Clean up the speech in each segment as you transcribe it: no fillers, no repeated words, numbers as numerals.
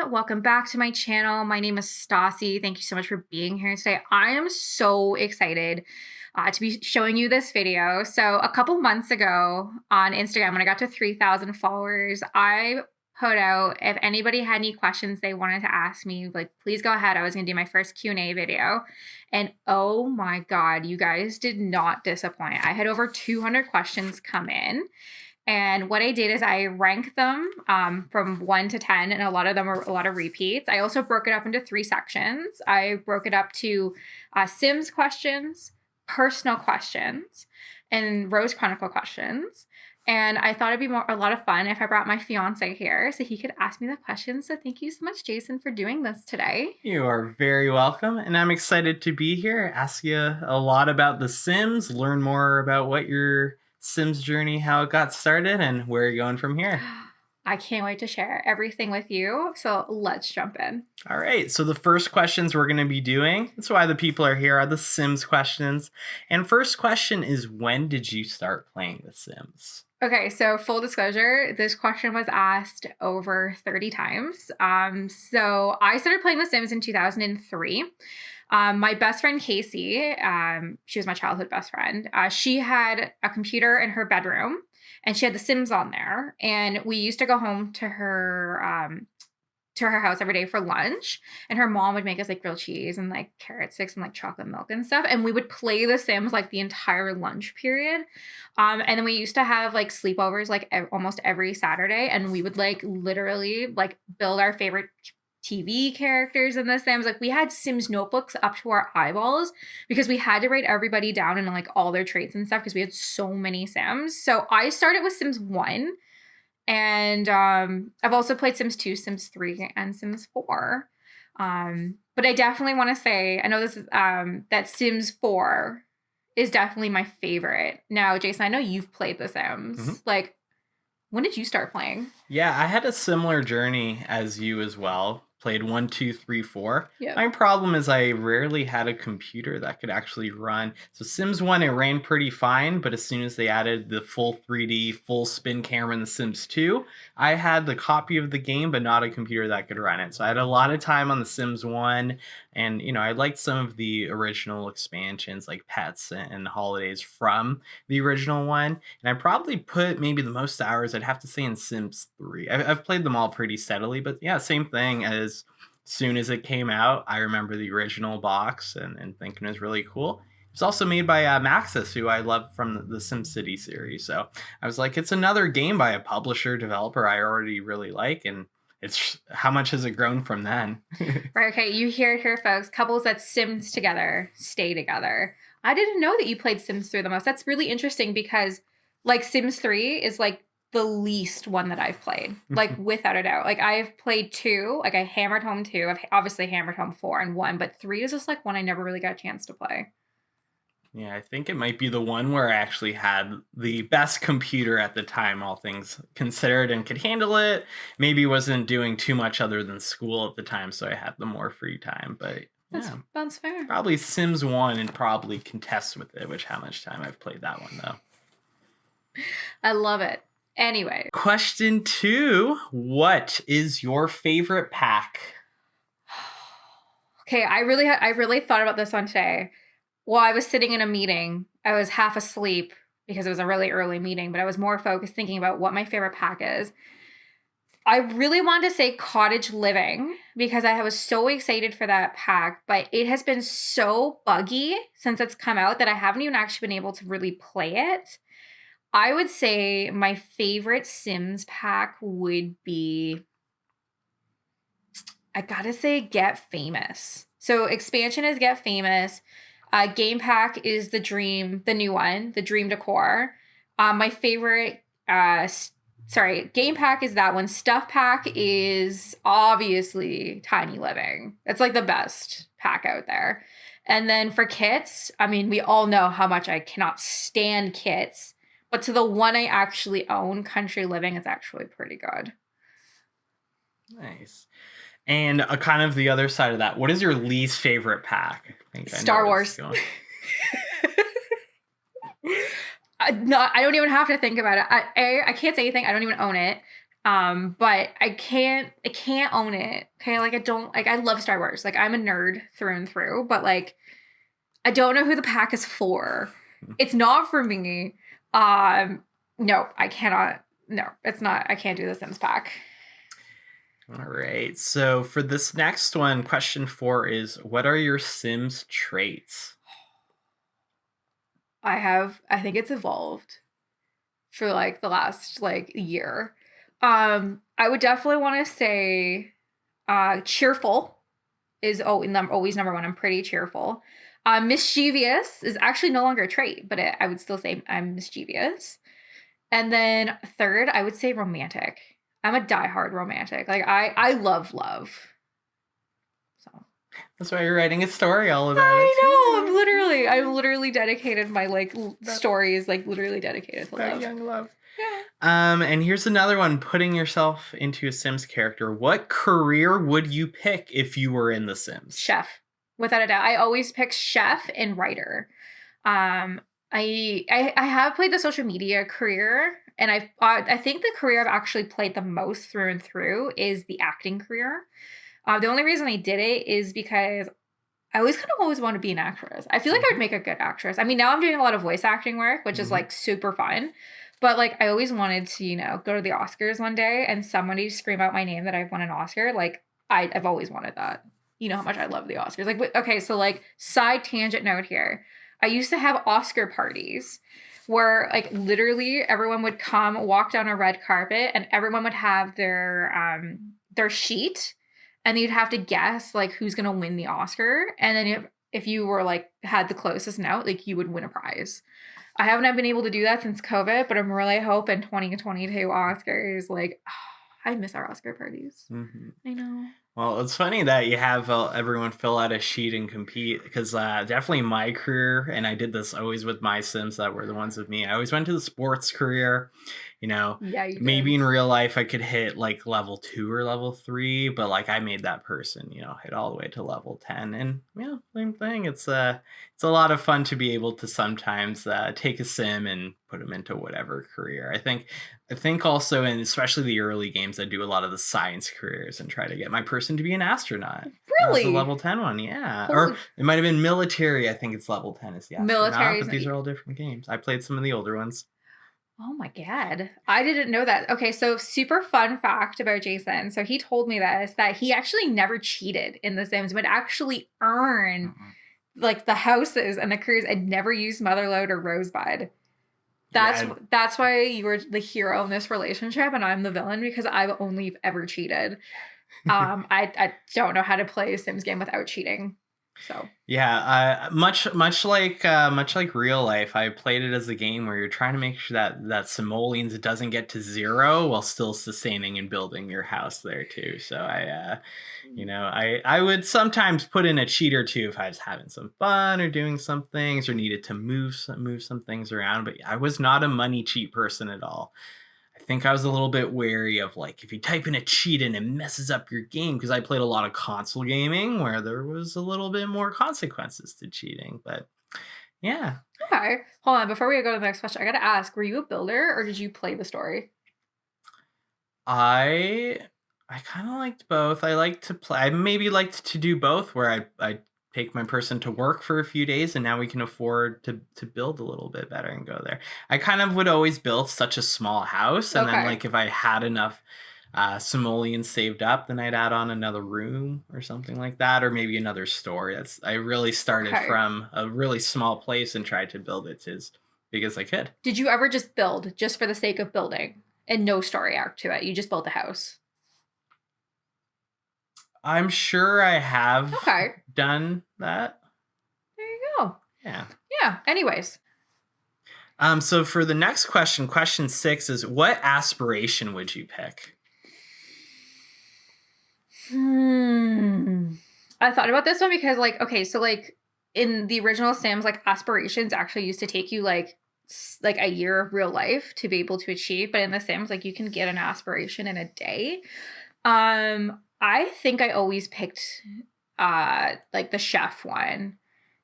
Welcome back to my channel. My name is Stassi. Thank you so much for being here today. I am so excited to be showing you this video. So a couple months ago on Instagram, when I got to 3,000 followers, I put out if anybody had any questions they wanted to ask me, like, please go ahead. I was going to do my first Q&A video. And oh my God, you guys did not disappoint. I had over 200 questions come in. And what I did is I ranked them from 1 to 10, and a lot of them were a lot of repeats. I also broke it up into 3 sections. I broke it up to Sims questions, personal questions, and Rose Chronicle questions. And I thought it'd be a lot of fun if I brought my fiance here so he could ask me the questions. So thank you so much, Jason, for doing this today. You are very welcome, and I'm excited to be here, ask you a lot about The Sims, learn more about what your Sims journey, how it got started, and where you're going from here. I can't wait to share everything with you. So let's jump in. All right, so the first questions we're going to be doing, that's why the people are here, are the Sims questions. And first question is, when did you start playing The Sims? Okay, so full disclosure, this question was asked over 30 times. So I started playing The Sims in 2003. My best friend, Casey, she was my childhood best friend. She had a computer in her bedroom and she had The Sims on there. And we used to go home to her house every day for lunch. And her mom would make us like grilled cheese and like carrot sticks and like chocolate milk and stuff. And we would play The Sims like the entire lunch period. And then we used to have like sleepovers like almost every Saturday. And we would like literally like build our favorite TV characters in The Sims. Like we had Sims notebooks up to our eyeballs because we had to write everybody down and like all their traits and stuff because we had so many Sims. So I started with Sims 1. And I've also played Sims 2, Sims 3, and Sims 4. But I definitely want to say, I know this is that Sims 4 is definitely my favorite. Now, Jason, I know you've played The Sims. Mm-hmm. Like, when did you start playing? Yeah, I had a similar journey as you as well. Played 1, 2, 3, 4. Yep. My problem is I rarely had a computer that could actually run. So Sims 1, it ran pretty fine, but as soon as they added the full 3D, full spin camera in the Sims 2, I had the copy of the game, but not a computer that could run it. So I had a lot of time on the Sims 1, and I liked some of the original expansions like Pets and Holidays from the original one. And I probably put maybe the most hours, I'd have to say, in Sims 3. I've played them all pretty steadily, but yeah, same thing. As soon as it came out, I remember the original box and thinking it was really cool. It's also made by Maxis, who I love from the SimCity series. So I was like, it's another game by a publisher, developer I already really like, and it's how much has it grown from then? Right, okay, you hear it here, folks. Couples that Sims together stay together. I didn't know that you played Sims 3 the most. That's really interesting because, like, Sims 3 is, like, the least one that I've played, like, without a doubt. Like, I've played 2. Like, I hammered home 2. I've obviously hammered home 4 and 1, but 3 is just, like, one I never really got a chance to play. Yeah, I think it might be the one where I actually had the best computer at the time, all things considered, and could handle it. Maybe wasn't doing too much other than school at the time, so I had the more free time. But yeah, that's fair. Probably Sims 1 and probably contest with it, which how much time I've played that one, though. I love it. Anyway. Question 2. What is your favorite pack? Okay, I really thought about this one today. While I was sitting in a meeting, I was half asleep because it was a really early meeting, but I was more focused thinking about what my favorite pack is. I really wanted to say Cottage Living because I was so excited for that pack, but it has been so buggy since it's come out that I haven't even actually been able to really play it. I would say my favorite Sims pack would be, I gotta say, Get Famous. So expansion is Get Famous. Game pack is the new one, the Dream Decor. My favorite, game pack is that one. Stuff pack is obviously Tiny Living. It's like the best pack out there. And then for kits, I mean, we all know how much I cannot stand kits, but to the one I actually own, Country Living, it's actually pretty good. Nice. And kind of the other side of that, what is your least favorite pack? Star Wars. No, I don't even have to think about it. I can't say anything. I don't even own it. But I can't own it. Okay, like I don't like I love Star Wars. Like I'm a nerd through and through, but like I don't know who the pack is for. It's not for me. Um, no, I cannot. No, it's not. I can't do the Sims pack. All right. So for this next one, question 4 is, what are your Sims traits? I think it's evolved for like the last like year. I would definitely want to say cheerful is always number one. I'm pretty cheerful. Mischievous is actually no longer a trait, but I would still say I'm mischievous. And then third, I would say romantic. I'm a diehard romantic. Like I love love. So That's why you're writing a story all about it. I know. I've literally dedicated my like stories, like literally dedicated to That love. young love. Yeah. And here's another one. Putting yourself into a Sims character. What career would you pick if you were in The Sims? Chef, without a doubt. I always pick chef and writer. I have played the social media career, and I think the career I've actually played the most through and through is the acting career. The only reason I did it is because I always kind of always want to be an actress. I feel like I would make a good actress. I mean, now I'm doing a lot of voice acting work, which is like super fun. But like I always wanted to, go to the Oscars one day and somebody scream out my name that I've won an Oscar. Like I've always wanted that. You know how much I love the Oscars. Like okay, so like side tangent note here. I used to have Oscar parties where like literally everyone would come walk down a red carpet and everyone would have their sheet and you'd have to guess like who's gonna win the Oscar. And then if you were like had the closest note, like you would win a prize. I haven't been able to do that since COVID, but I'm really hoping 2022 Oscars, like, I miss our Oscar parties. Mm-hmm. I know. Well, it's funny that you have everyone fill out a sheet and compete, because definitely my career, and I did this always with my Sims that were the ones with me, I always went to the sports career. Yeah, you Maybe did. in real life I could hit like level 2 or level 3, but like I made that person, hit all the way to level 10. And yeah, same thing. It's a lot of fun to be able to sometimes take a sim and put them into whatever career. I think also, and especially the early games, I do a lot of the science careers and try to get my person to be an astronaut. Really? That's a level 10 one, yeah. Holy- Or it might have been military. I think it's level 10 is the astronaut. Military, but these are all different games. I played some of the older ones. Oh my God. I didn't know that. Okay, so super fun fact about Jason. So he told me this, that he actually never cheated in The Sims, would actually earn like the houses and the careers and never used Motherload or Rosebud. That's why you were the hero in this relationship and I'm the villain, because I've only ever cheated. I don't know how to play a Sims game without cheating. So yeah, much like real life, I played it as a game where you're trying to make sure that simoleons doesn't get to 0 while still sustaining and building your house there too. So I would sometimes put in a cheat or two if I was having some fun or doing some things or needed to move some things around. But I was not a money cheat person at all. I think I was a little bit wary of like if you type in a cheat and it messes up your game, because I played a lot of console gaming where there was a little bit more consequences to cheating. But yeah. Okay. Hold on. Before we go to the next question, I got to ask, were you a builder or did you play the story? I kind of liked both. I liked to play. I maybe liked to do both, where I take my person to work for a few days and now we can afford to build a little bit better and go there. I kind of would always build such a small house, and then like if I had enough simoleons saved up, then I'd add on another room or something like that, or maybe another store. I really started from a really small place and tried to build it as big as I could. Did you ever just build just for the sake of building and no story arc to it? You just built a house? I'm sure I have done that. There you go. Yeah. Yeah. Anyways. So for the next question, question 6 is, what aspiration would you pick? I thought about this one because so in the original Sims, like aspirations actually used to take you like a year of real life to be able to achieve. But in the Sims, like you can get an aspiration in a day. I think I always picked like the chef one.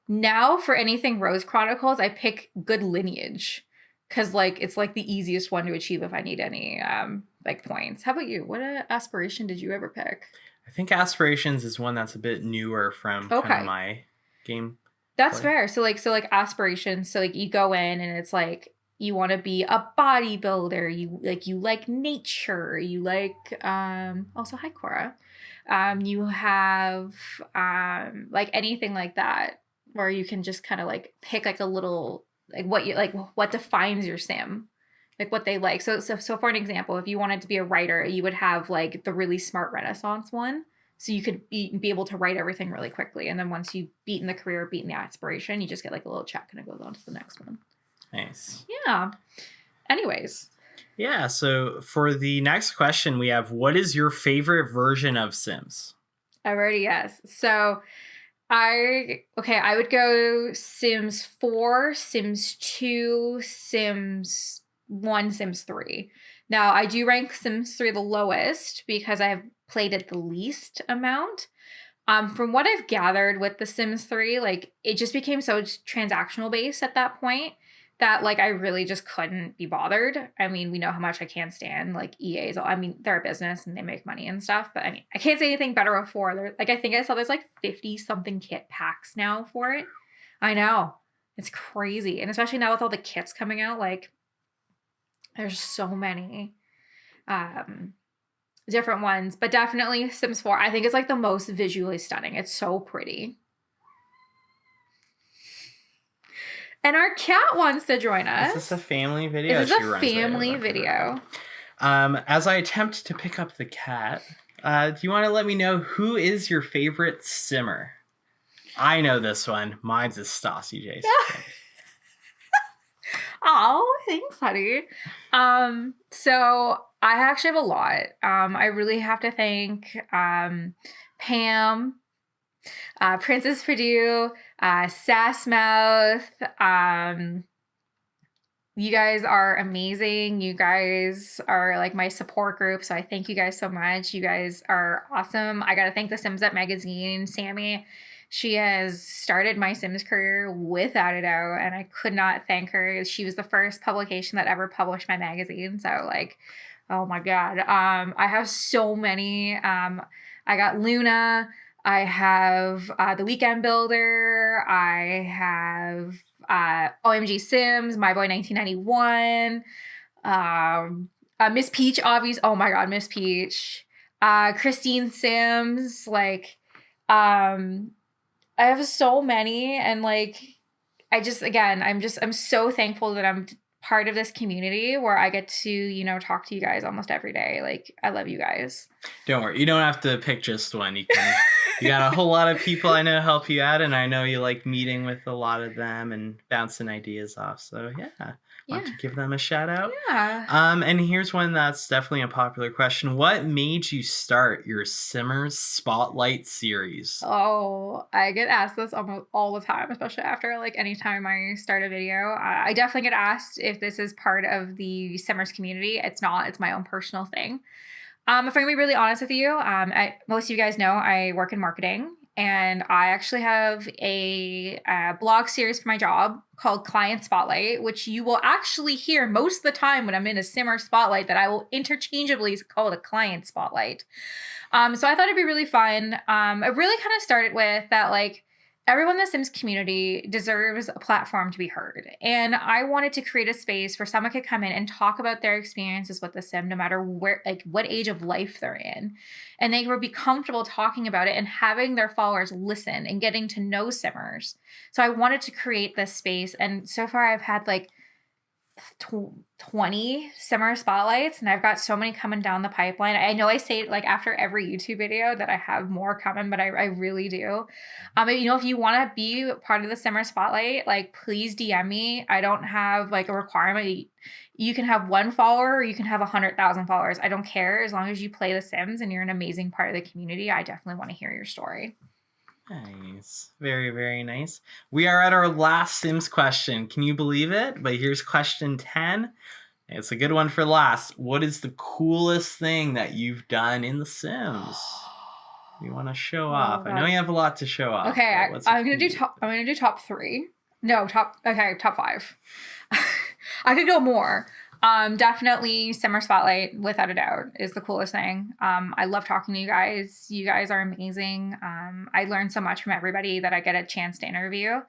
Now for anything Rose Chronicles, I pick good lineage, because like it's like the easiest one to achieve if I need any like points. How about you? What aspiration did you ever pick? I think aspirations is one that's a bit newer from kind of Okay. my game. That's play. fair. So like aspirations. So like you go in and it's like you want to be a bodybuilder. You like nature. You like also hi Cora. You have like anything like that where you can just kind of like pick like a little like what defines your sim. Like what they like. So for an example, if you wanted to be a writer, you would have like the really smart Renaissance one. So you could be able to write everything really quickly. And then once you've beaten the career, beaten the aspiration, you just get like a little check and it goes on to the next one. Nice. Yeah. Anyways. Yeah, so for the next question, we have, what is your favorite version of Sims? I've already yes. So I would go Sims 4, Sims 2, Sims 1, Sims 3. Now I do rank Sims 3 the lowest because I've played it the least amount. From what I've gathered with The Sims 3, like it just became so transactional based at that point that like I really just couldn't be bothered. I mean, we know how much I can't stand like EA's. I mean, they're a business and they make money and stuff, but I mean, I can't say anything better of 4. There, like I think I saw there's like 50 something kit packs now for it. I know. It's crazy. And especially now with all the kits coming out, like there's so many. Different ones, but definitely Sims 4. I think it's like the most visually stunning. It's so pretty. And our cat wants to join us. Is this a family video? Is this a family video? As I attempt to pick up the cat, do you want to let me know who is your favorite simmer? I know this one. Mine's is Stassi, Jason. Oh, thanks, honey. So I actually have a lot. I really have to thank Pam, Princess Purdue, Sassmouth. You guys are amazing. You guys are like my support group, so I thank you guys so much. You guys are awesome. I gotta thank the Sims Up magazine, Sammy. She has started my Sims career without a doubt, and I could not thank her. She was the first publication that ever published my magazine, so like, oh my god. I have so many. I got Luna. I have The Weekend Builder. I have OMG Sims, My Boy 1991. Miss Peach, obviously. Oh my god, Miss Peach. Christine Sims. Like, I have so many, and like I'm so thankful that I'm part of this community where I get to, you know, talk to you guys almost every day. Like I love you guys. Don't worry, you don't have to pick just one. You got a whole lot of people I know help you out, and I know you like meeting with a lot of them and bouncing ideas off. So yeah. Want to give them a shout out? Yeah. And here's one that's definitely a popular question. What made you start your Simmers Spotlight series? Oh, I get asked this almost all the time, especially after like anytime I start a video. I definitely get asked if this is part of the Simmers community. It's not. It's my own personal thing. If I'm gonna be really honest with you, most of you guys know I work in marketing. And I actually have a blog series for my job called Client Spotlight, which you will actually hear most of the time when I'm in a Simmer Spotlight that I will interchangeably call it a Client Spotlight. So I thought it'd be really fun. It really kind of started with that, like, everyone in the Sims community deserves a platform to be heard. And I wanted to create a space where someone could come in and talk about their experiences with the Sim, no matter where, like what age of life they're in. And they would be comfortable talking about it and having their followers listen and getting to know Simmers. So I wanted to create this space. And so far I've had like 20 Simmer spotlights, and I've got so many coming down the pipeline. I know I say like after every YouTube video that I have more coming, but I really do. You know, if you want to be part of the Simmer spotlight, like please DM me. I don't have like a requirement. You can have 1 follower or you can have 100,000 followers. I don't care, as long as you play The Sims and you're an amazing part of the community. I definitely want to hear your story. Nice. Very, very nice. We are at our last Sims question. Can you believe it? But here's question 10. It's a good one for last. What is the coolest thing that you've done in The Sims? You want to show off? God. I know you have a lot to show off. Okay, I'm gonna do top 3. No, top 5. I could go more. Definitely Simmer Spotlight, without a doubt, is the coolest thing. I love talking to you guys. You guys are amazing. I learned so much from everybody that I get a chance to interview.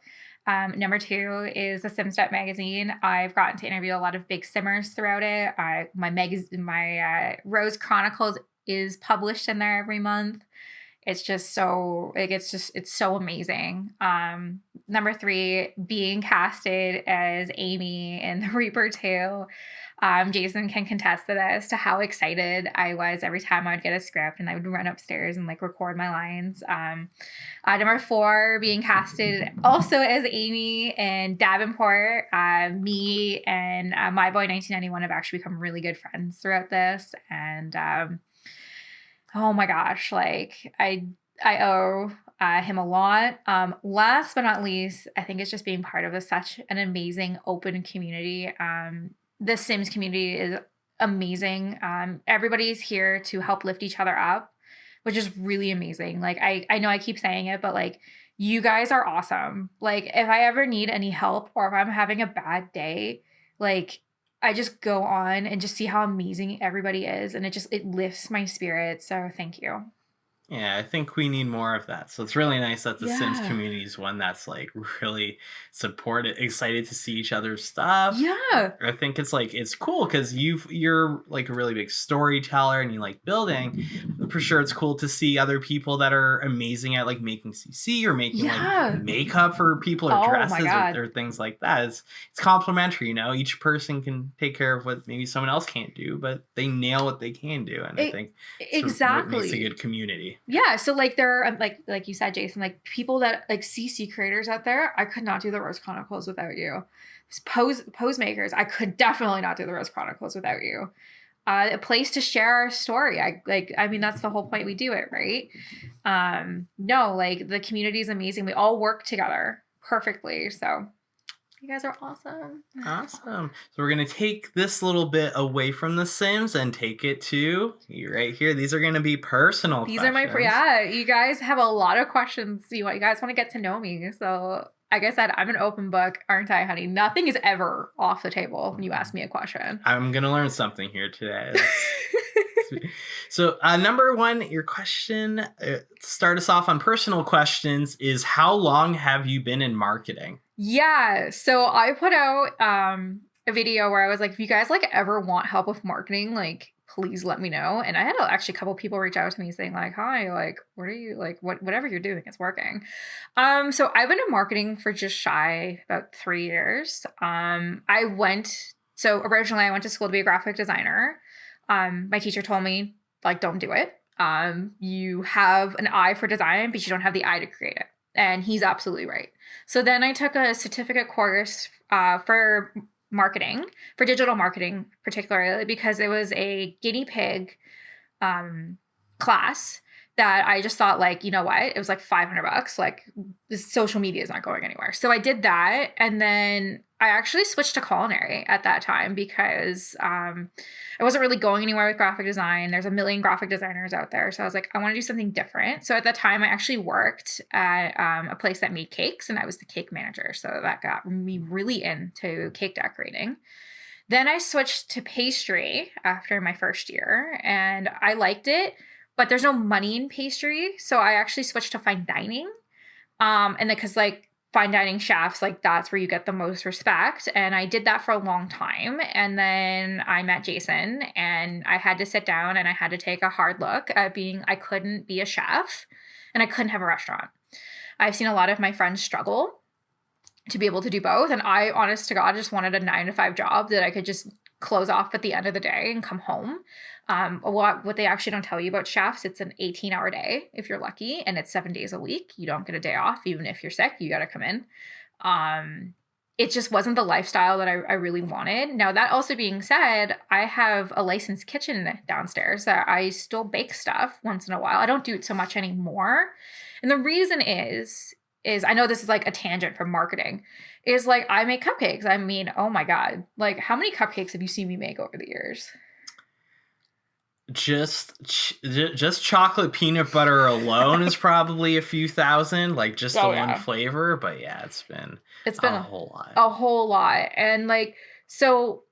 Number two is the Sim Step magazine. I've gotten to interview a lot of big simmers throughout it. My Rose Chronicles is published in there every month. It's just so like it's so amazing. Number three, being casted as Amy in The Reaper 2. Jason can contest to this, to how excited I was every time I would get a script and I would run upstairs and like record my lines. Number four, being casted also as Amy in Davenport. Me and My Boy 1991 have actually become really good friends throughout this, and oh my gosh, like I owe him a lot. Last but not least, I think it's just being part of such an amazing open community. The Sims community is amazing. Everybody's here to help lift each other up, which is really amazing. Like I know I keep saying it, but like you guys are awesome. Like if I ever need any help or if I'm having a bad day, like I just go on and just see how amazing everybody is, and it lifts my spirit. So thank you. Yeah, I think we need more of that. So it's really nice that the Sims Yeah. community is one that's like really supported, excited to see each other's stuff. Yeah. I think it's like it's cool because you're like a really big storyteller and you like building. For sure, it's cool to see other people that are amazing at like making CC or making Yeah. like makeup for people Oh or my dresses God. or things like that. It's complimentary, you know. Each person can take care of what maybe someone else can't do, but they nail what they can do, and I think it's what makes a Exactly. good community. Yeah. So like there are like you said, Jason, like people that like CC creators out there, I could not do the Rose Chronicles without you. Pose makers, I could definitely not do the Rose Chronicles without you. A place to share our story. I mean that's the whole point we do it, right? No, like the community is amazing. We all work together perfectly. So you guys are awesome. Awesome. So we're going to take this little bit away from The Sims and take it to right here. These are going to be personal These questions. are yeah, you guys have a lot of questions. You guys want to get to know me. So like I said, I'm an open book, aren't I, honey? Nothing is ever off the table when you ask me a question. I'm going to learn something here today. So number one, your question, start us off on personal questions, is how long have you been in marketing? Yeah. So I put out a video where I was like, if you guys like ever want help with marketing, like please let me know. And I had actually a couple people reach out to me saying like, hi, like what are you like whatever you're doing is working. So I've been in marketing for just shy about 3 years. Originally I went to school to be a graphic designer. My teacher told me like don't do it. You have an eye for design, but you don't have the eye to create it. And he's absolutely right. So then I took a certificate course for marketing, for digital marketing, particularly because it was a guinea pig class that I just thought like, you know what? It was like $500. Like this social media is not going anywhere. So I did that. And then I actually switched to culinary at that time because I wasn't really going anywhere with graphic design. There's a million graphic designers out there. So I was like, I want to do something different. So at that time, I actually worked at a place that made cakes and I was the cake manager. So that got me really into cake decorating. Then I switched to pastry after my first year and I liked it, but there's no money in pastry. So I actually switched to fine dining. And then because like fine dining chefs, like that's where you get the most respect. And I did that for a long time. And then I met Jason and I had to sit down and I had to take a hard look at I couldn't be a chef and I couldn't have a restaurant. I've seen a lot of my friends struggle to be able to do both. And I, honest to God, just wanted a 9-to-5 job that I could just close off at the end of the day and come home. What they actually don't tell you about chefs, it's an 18-hour day if you're lucky, and it's 7 days a week. You don't get a day off. Even if you're sick, you got to come in. It just wasn't the lifestyle that I really wanted. Now, that also being said, I have a licensed kitchen downstairs that I still bake stuff once in a while. I don't do it so much anymore. And the reason is I know this is like a tangent from marketing, is like I make cupcakes. I mean, oh my God, like how many cupcakes have you seen me make over the years? Just chocolate peanut butter alone is probably a few thousand, like just the one flavor. But yeah, it's been a whole lot. A whole lot. And like, so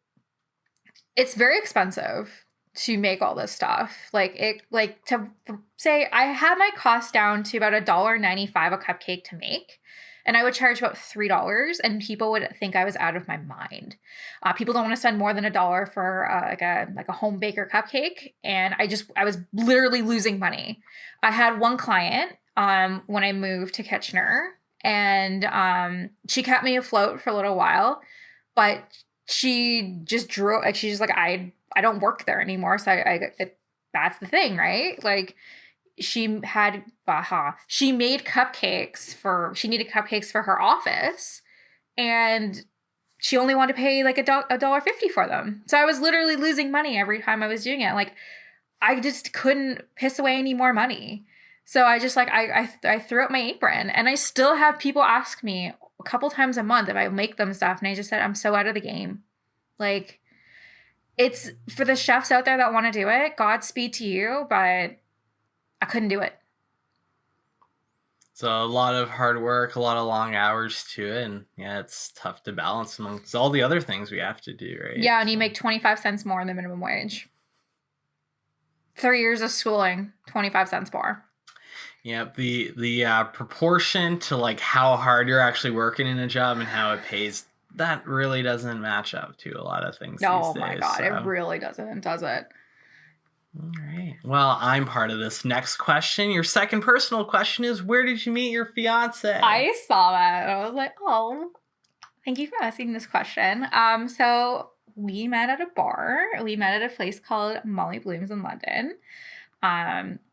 it's very expensive to make all this stuff. To say I had my cost down to about $1.95 a cupcake to make, and I would charge about $3, and people would think I was out of my mind. People don't want to spend more than $1 for like a home baker cupcake, and I was literally losing money. I had one client when I moved to Kitchener, and she kept me afloat for a little while, but she just drew, like, she's just like, I don't work there anymore. So that's the thing, right? Like, she made cupcakes she needed cupcakes for her office, and she only wanted to pay like $1.50 for them. So I was literally losing money every time I was doing it. Like, I just couldn't piss away any more money. So I just I threw up my apron, and I still have people ask me a couple times a month if I make them stuff. And I just said, I'm so out of the game. Like, it's for the chefs out there that want to do it, Godspeed to you, but I couldn't do it. So a lot of hard work, a lot of long hours to it. And yeah, it's tough to balance amongst all the other things we have to do, right? Yeah, and you make 25 cents more than the minimum wage. 3 years of schooling, 25 cents more. Yep, the proportion to like how hard you're actually working in a job and how it pays, that really doesn't match up to a lot of things these days. Oh my God, it really doesn't, does it? All right. Well, I'm part of this next question. Your second personal question is, where did you meet your fiance? I saw that. I was like, oh, thank you for asking this question. So we met at a bar. We met at a place called Molly Bloom's in London.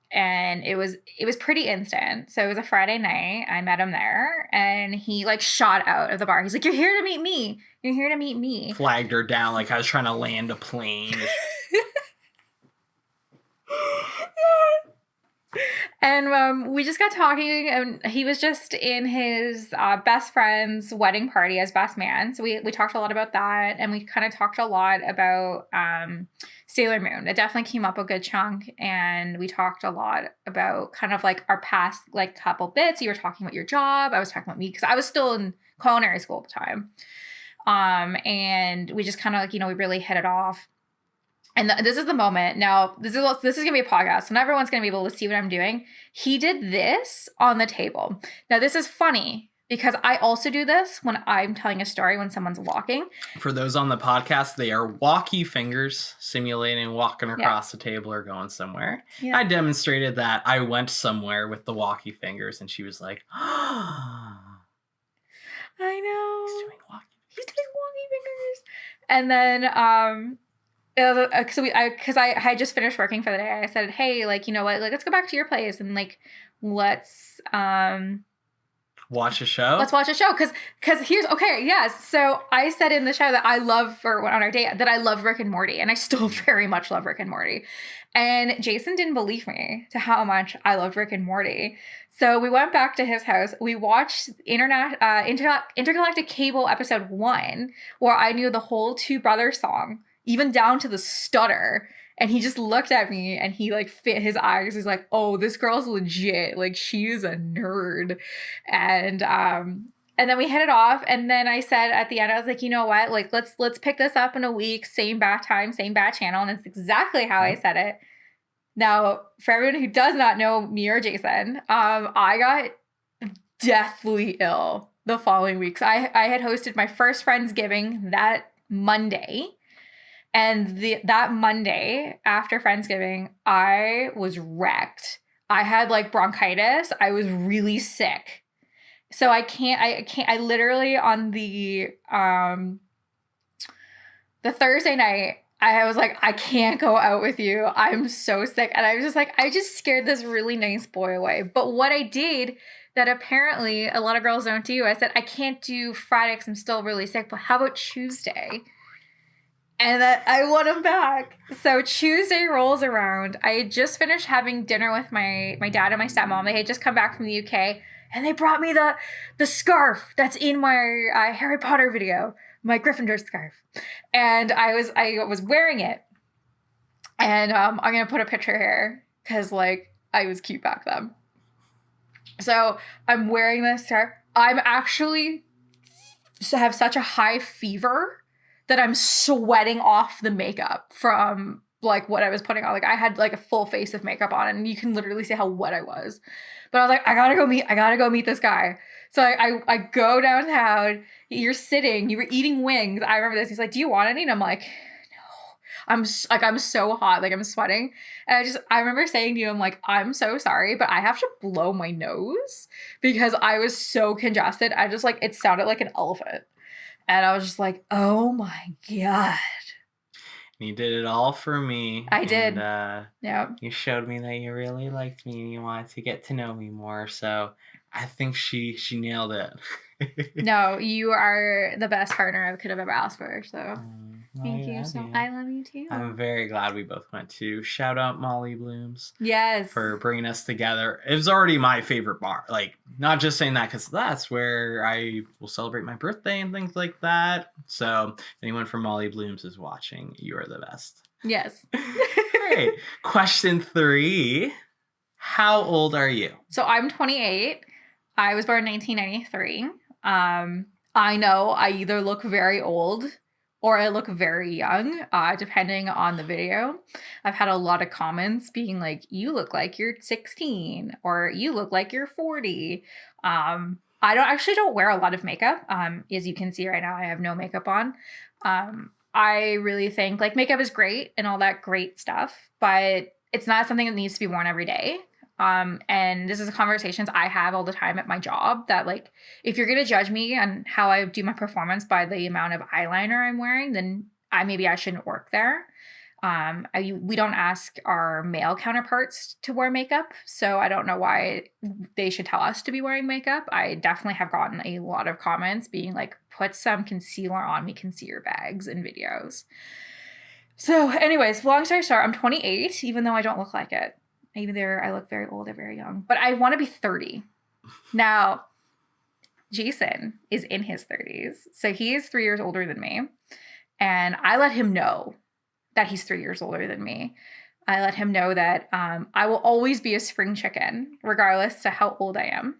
And it was pretty instant. So it was a Friday night. I met him there, and he like shot out of the bar. He's like, "You're here to meet me. You're here to meet me." Flagged her down like I was trying to land a plane. And we just got talking, and he was just in his best friend's wedding party as best man. So we talked a lot about that, and we kind of talked a lot about Sailor Moon. It definitely came up a good chunk, and we talked a lot about kind of like our past like couple bits. You were talking about your job. I was talking about me because I was still in culinary school at the time. And we just kind of like, we really hit it off. And this is the moment. Now, this is going to be a podcast, so not everyone's going to be able to see what I'm doing. He did this on the table. Now, this is funny because I also do this when I'm telling a story when someone's walking. For those on the podcast, they are walkie fingers simulating walking across the table or going somewhere. Yeah. I demonstrated that I went somewhere with the walkie fingers, and she was like, I know. He's doing walkie fingers. And then, because I had just finished working for the day, I said, hey, like, you know what, like, let's go back to your place and like, let's watch a show. Let's watch a show. Because here's, okay, yes. So I said in the show that I love, on our date, that I love Rick and Morty, and I still very much love Rick and Morty. And Jason didn't believe me to how much I loved Rick and Morty. So we went back to his house. We watched Intergalactic Cable episode 1, where I knew the whole Two Brothers song, even down to the stutter. And he just looked at me, and he like fit his eyes. He's like, oh, this girl's legit. Like, she is a nerd. And then we hit it off. And then I said at the end, I was like, you know what? Like, let's pick this up in a week. Same bat time, same bat channel. And that's exactly how I said it. Now, for everyone who does not know me or Jason, I got deathly ill the following week. So I had hosted my first Friendsgiving that Monday. And that Monday after Friendsgiving, I was wrecked. I had like bronchitis. I was really sick. So I literally on the Thursday night, I was like, I can't go out with you. I'm so sick. And I was just like, I just scared this really nice boy away. But what I did that apparently a lot of girls don't do, I said, I can't do Friday because I'm still really sick, but how about Tuesday? And that I want him back. So Tuesday rolls around. I had just finished having dinner with my dad and my stepmom. They had just come back from the UK, and they brought me the scarf that's in my Harry Potter video, my Gryffindor scarf. And I was wearing it. And I'm going to put a picture here because like I was cute back then. So I'm wearing this scarf. I'm actually have such a high fever that I'm sweating off the makeup from like what I was putting on. Like I had like a full face of makeup on and you can literally see how wet I was. But I was like, I gotta go meet this guy. So I go downtown, you were eating wings. I remember this. He's like, do you want any? And I'm like, I'm so hot, like I'm sweating. And I remember saying to you, I'm like, I'm so sorry, but I have to blow my nose because I was so congested. I just like, it sounded like an elephant. And I was just like, oh my God. You did it all for me. I did. Yeah. You showed me that you really liked me and you wanted to get to know me more. So I think she nailed it. No, you are the best partner I could have ever asked for. So thank you. So I love you too. I'm very glad we both went to. Shout out Molly Blooms. Yes. For bringing us together. It was already my favorite bar. Like, not just saying that because that's where I will celebrate my birthday and things like that. So if anyone from Molly Blooms is watching, you are the best. Yes. Great. Question 3. How old are you? So I'm 28. I was born in 1993. I know I either look very old or I look very young, depending on the video. I've had a lot of comments being like, you look like you're 16 or you look like you're 40. I don't wear a lot of makeup. As you can see right now, I have no makeup on. I really think like makeup is great and all that great stuff, but it's not something that needs to be worn every day. And this is conversations I have all the time at my job that like, if you're going to judge me on how I do my performance by the amount of eyeliner I'm wearing, then I shouldn't work there. We don't ask our male counterparts to wear makeup, so I don't know why they should tell us to be wearing makeup. I definitely have gotten a lot of comments being like, put some concealer on, we can see your bags in videos. So anyways, long story short, I'm 28, even though I don't look like it. Either I look very old or very young, but I want to be 30. Now, Jason is in his 30s, so he is 3 years older than me, and I let him know that he's 3 years older than me. I let him know that I will always be a spring chicken, regardless to how old I am,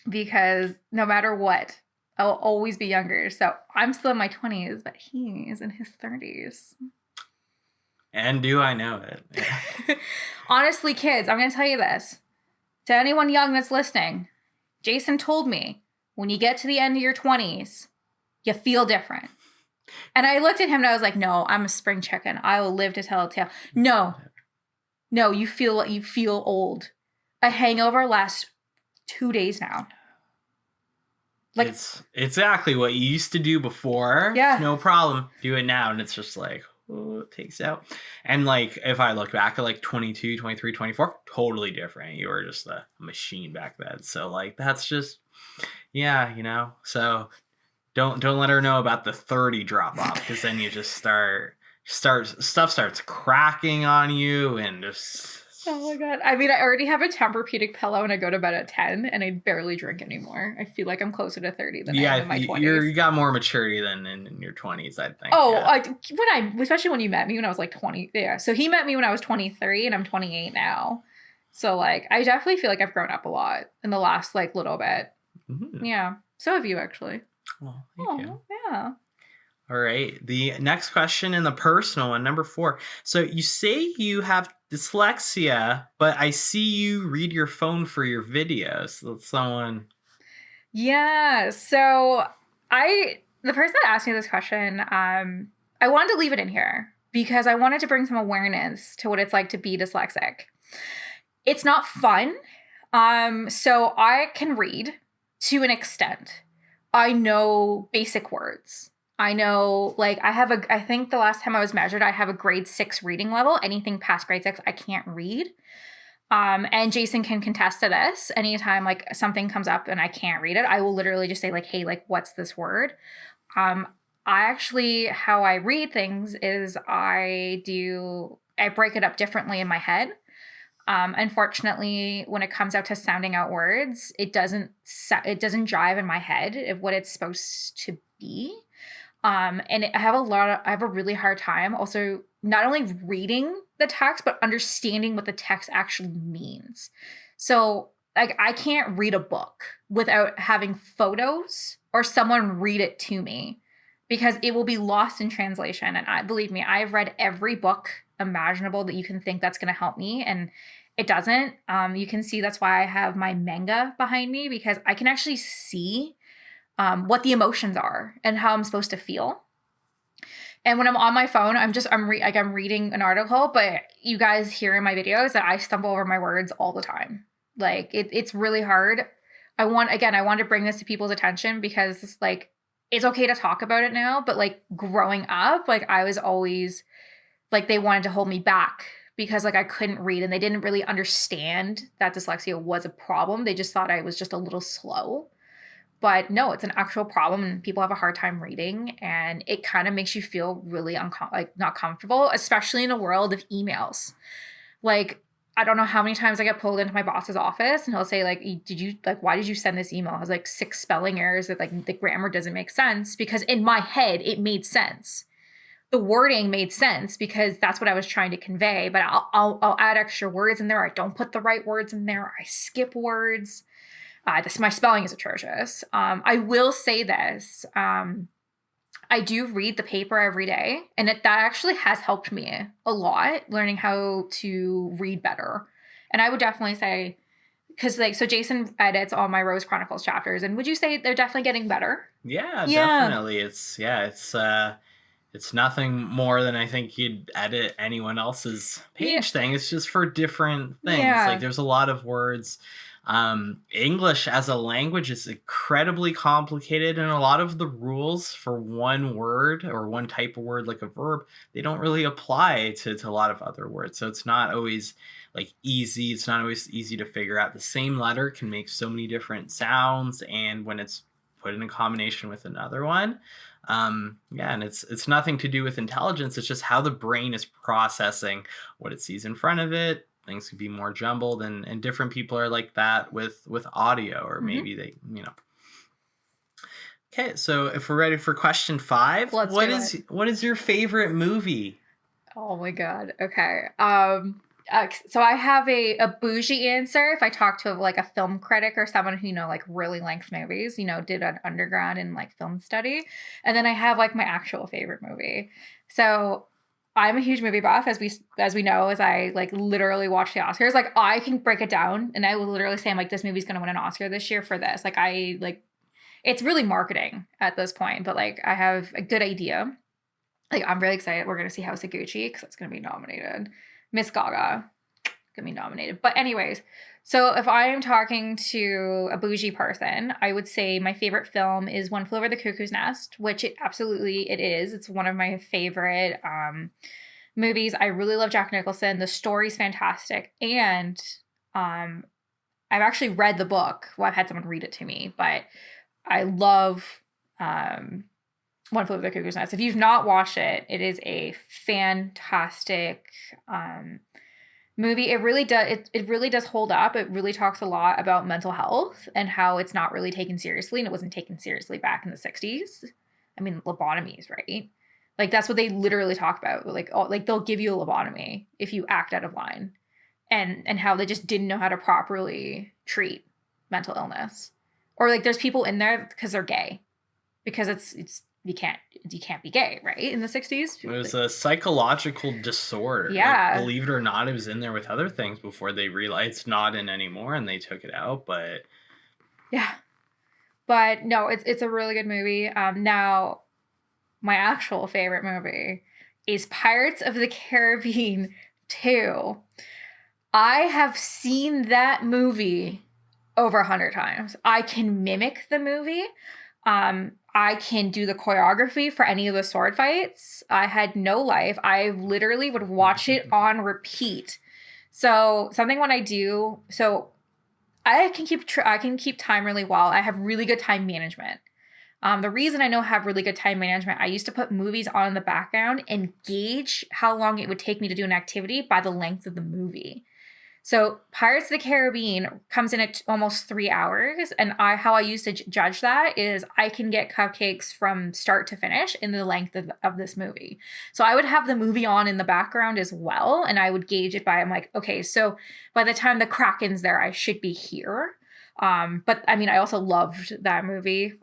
because no matter what, I will always be younger. So I'm still in my 20s, but he is in his 30s. And do I know it? Yeah. Honestly, kids, I'm going to tell you this. To anyone young that's listening, Jason told me, when you get to the end of your 20s, you feel different. And I looked at him and I was like, no, I'm a spring chicken. I will live to tell a tale. No, you feel old. A hangover lasts 2 days now. Like, it's exactly what you used to do before. Yeah. No problem. Do it now. And it's just like, it takes out. And like, if I look back at like 22, 23, 24, totally different. You were just a machine back then. So like, that's just, yeah, you know, so don't let her know about the 30 drop off, because then you just stuff starts cracking on you and just. Oh my God. I mean, I already have a Tempur-Pedic pillow and I go to bed at 10 and I barely drink anymore. I feel like I'm closer to 30 than I am in my 20s. You got more maturity than in your 20s, I think. Oh, yeah. Especially when you met me when I was like 20. Yeah. So he met me when I was 23 and I'm 28 now. So like, I definitely feel like I've grown up a lot in the last like little bit. Mm-hmm. Yeah. So have you actually. Well, thank you. Yeah. All right. The next question and the personal one, number 4. So you say you have dyslexia, but I see you read your phone for your videos. That's someone. Yeah. So the person that asked me this question, I wanted to leave it in here because I wanted to bring some awareness to what it's like to be dyslexic. It's not fun. So I can read to an extent. I know basic words. I know, like, I think the last time I was measured, I have a grade 6 reading level. Anything past grade 6, I can't read. And Jason can contest to this. Anytime, like, something comes up and I can't read it, I will literally just say, like, hey, like, what's this word? How I read things is I break it up differently in my head. Unfortunately, when it comes out to sounding out words, it doesn't jive in my head of what it's supposed to be. And I have a really hard time also not only reading the text, but understanding what the text actually means. So like, I can't read a book without having photos or someone read it to me, because it will be lost in translation. And believe me, I've read every book imaginable that you can think that's going to help me, and it doesn't. You can see that's why I have my manga behind me, because I can actually see what the emotions are and how I'm supposed to feel. And when I'm on my phone, I'm reading an article, but you guys hear in my videos that I stumble over my words all the time. Like it's really hard. I want to bring this to people's attention, because like it's okay to talk about it now, but like growing up, like I was always like, they wanted to hold me back because like I couldn't read, and they didn't really understand that dyslexia was a problem. They just thought I was just a little slow. But no, it's an actual problem, and people have a hard time reading, and it kind of makes you feel really not comfortable, especially in a world of emails. Like, I don't know how many times I get pulled into my boss's office and he'll say like, why did you send this email? It has like 6 spelling errors that like the grammar doesn't make sense, because in my head it made sense. The wording made sense because that's what I was trying to convey, but I'll add extra words in there. I don't put the right words in there. I skip words. My spelling is atrocious. I will say this. I do read the paper every day, and that actually has helped me a lot, learning how to read better. And I would definitely say, because like, so Jason edits all my Rose Chronicles chapters, and would you say they're definitely getting better? Yeah, definitely. It's nothing more than I think you'd edit anyone else's page thing. It's just for different things. Yeah. Like there's a lot of words. English as a language is incredibly complicated, and a lot of the rules for one word or one type of word, like a verb, they don't really apply to a lot of other words. So it's not always like easy. It's not always easy to figure out. The same letter can make so many different sounds, and when it's put in a combination with another one, and it's nothing to do with intelligence. It's just how the brain is processing what it sees in front of it. Things could be more jumbled, and different people are like that with audio, or maybe they, Okay, so if we're ready for question 5, what is your favorite movie? Oh my god. Okay. So I have a bougie answer. If I talk to like a film critic or someone who like really likes movies, did an undergrad in like film study, and then I have like my actual favorite movie. So I'm a huge movie buff, as we know, as I like literally watch the Oscars. Like I can break it down, and I will literally say I'm like, this movie's gonna win an Oscar this year for this. Like it's really marketing at this point, but like I have a good idea. Like I'm really excited. We're gonna see House of Gucci, because that's gonna be nominated. Miss Gaga gonna be nominated. But anyways, so if I am talking to a bougie person, I would say my favorite film is One Flew Over the Cuckoo's Nest, which it is. It's one of my favorite movies. I really love Jack Nicholson. The story's fantastic. And I've actually read the book. Well, I've had someone read it to me, but I love One Flew Over the Cuckoo's Nest. If you've not watched it, it is a fantastic movie. It really does hold up. It really talks a lot about mental health and how it's not really taken seriously, and it wasn't taken seriously back in the 60s. I mean, lobotomies, right? Like that's what they literally talk about. Like they'll give you a lobotomy if you act out of line, and how they just didn't know how to properly treat mental illness. Or like there's people in there because they're gay, because it's you can't be gay, right? In the 60s. It was a psychological disorder. Yeah. Like, believe it or not, it was in there with other things before they realized it's not in anymore, and they took it out, but yeah. But no, it's a really good movie. Now my actual favorite movie is Pirates of the Caribbean 2. I have seen that movie over 100 times. I can mimic the movie. I can do the choreography for any of the sword fights. I had no life. I literally would watch it on repeat. So something when I do, so I can keep time really well. I have really good time management. The reason I know I have really good time management, I used to put movies on in the background and gauge how long it would take me to do an activity by the length of the movie. So Pirates of the Caribbean comes in at almost 3 hours. And how I used to judge that is I can get Cupcakes from start to finish in the length of this movie. So I would have the movie on in the background as well. And I would gauge it by, I'm like, okay, so by the time the Kraken's there, I should be here. But I mean, I also loved that movie.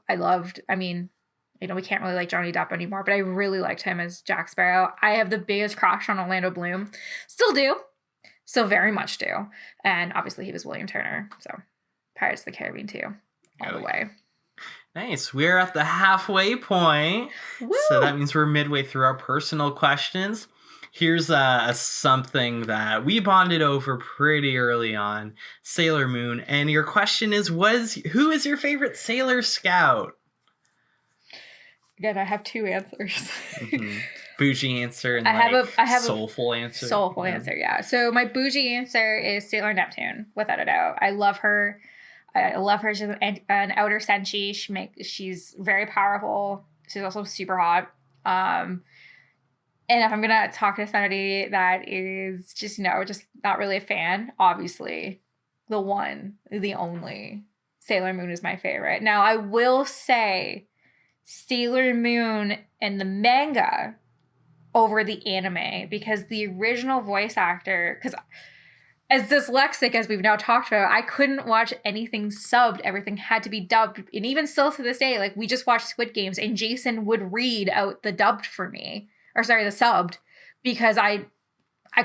we can't really like Johnny Depp anymore, but I really liked him as Jack Sparrow. I have the biggest crush on Orlando Bloom. Still do. Still very much do. And obviously he was William Turner. So Pirates of the Caribbean too. All the way. Nice. We're at the halfway point. Woo! So that means we're midway through our personal questions. Here's a something that we bonded over pretty early on, Sailor Moon. And your question is, who is your favorite Sailor Scout? Again, I have two answers. Bougie answer and I have soulful answer. Soulful answer, yeah. So my bougie answer is Sailor Neptune, without a doubt. I love her. She's an outer senshi. She's very powerful. She's also super hot. And if I'm gonna talk to somebody that is just not really a fan, obviously, the only Sailor Moon is my favorite. Now I will say Sailor Moon and the manga over the anime, because the original voice actor, because as dyslexic as we've now talked about, I couldn't watch anything subbed. Everything had to be dubbed. And even still to this day, like we just watched Squid Games and Jason would read out the dubbed for me, the subbed, because I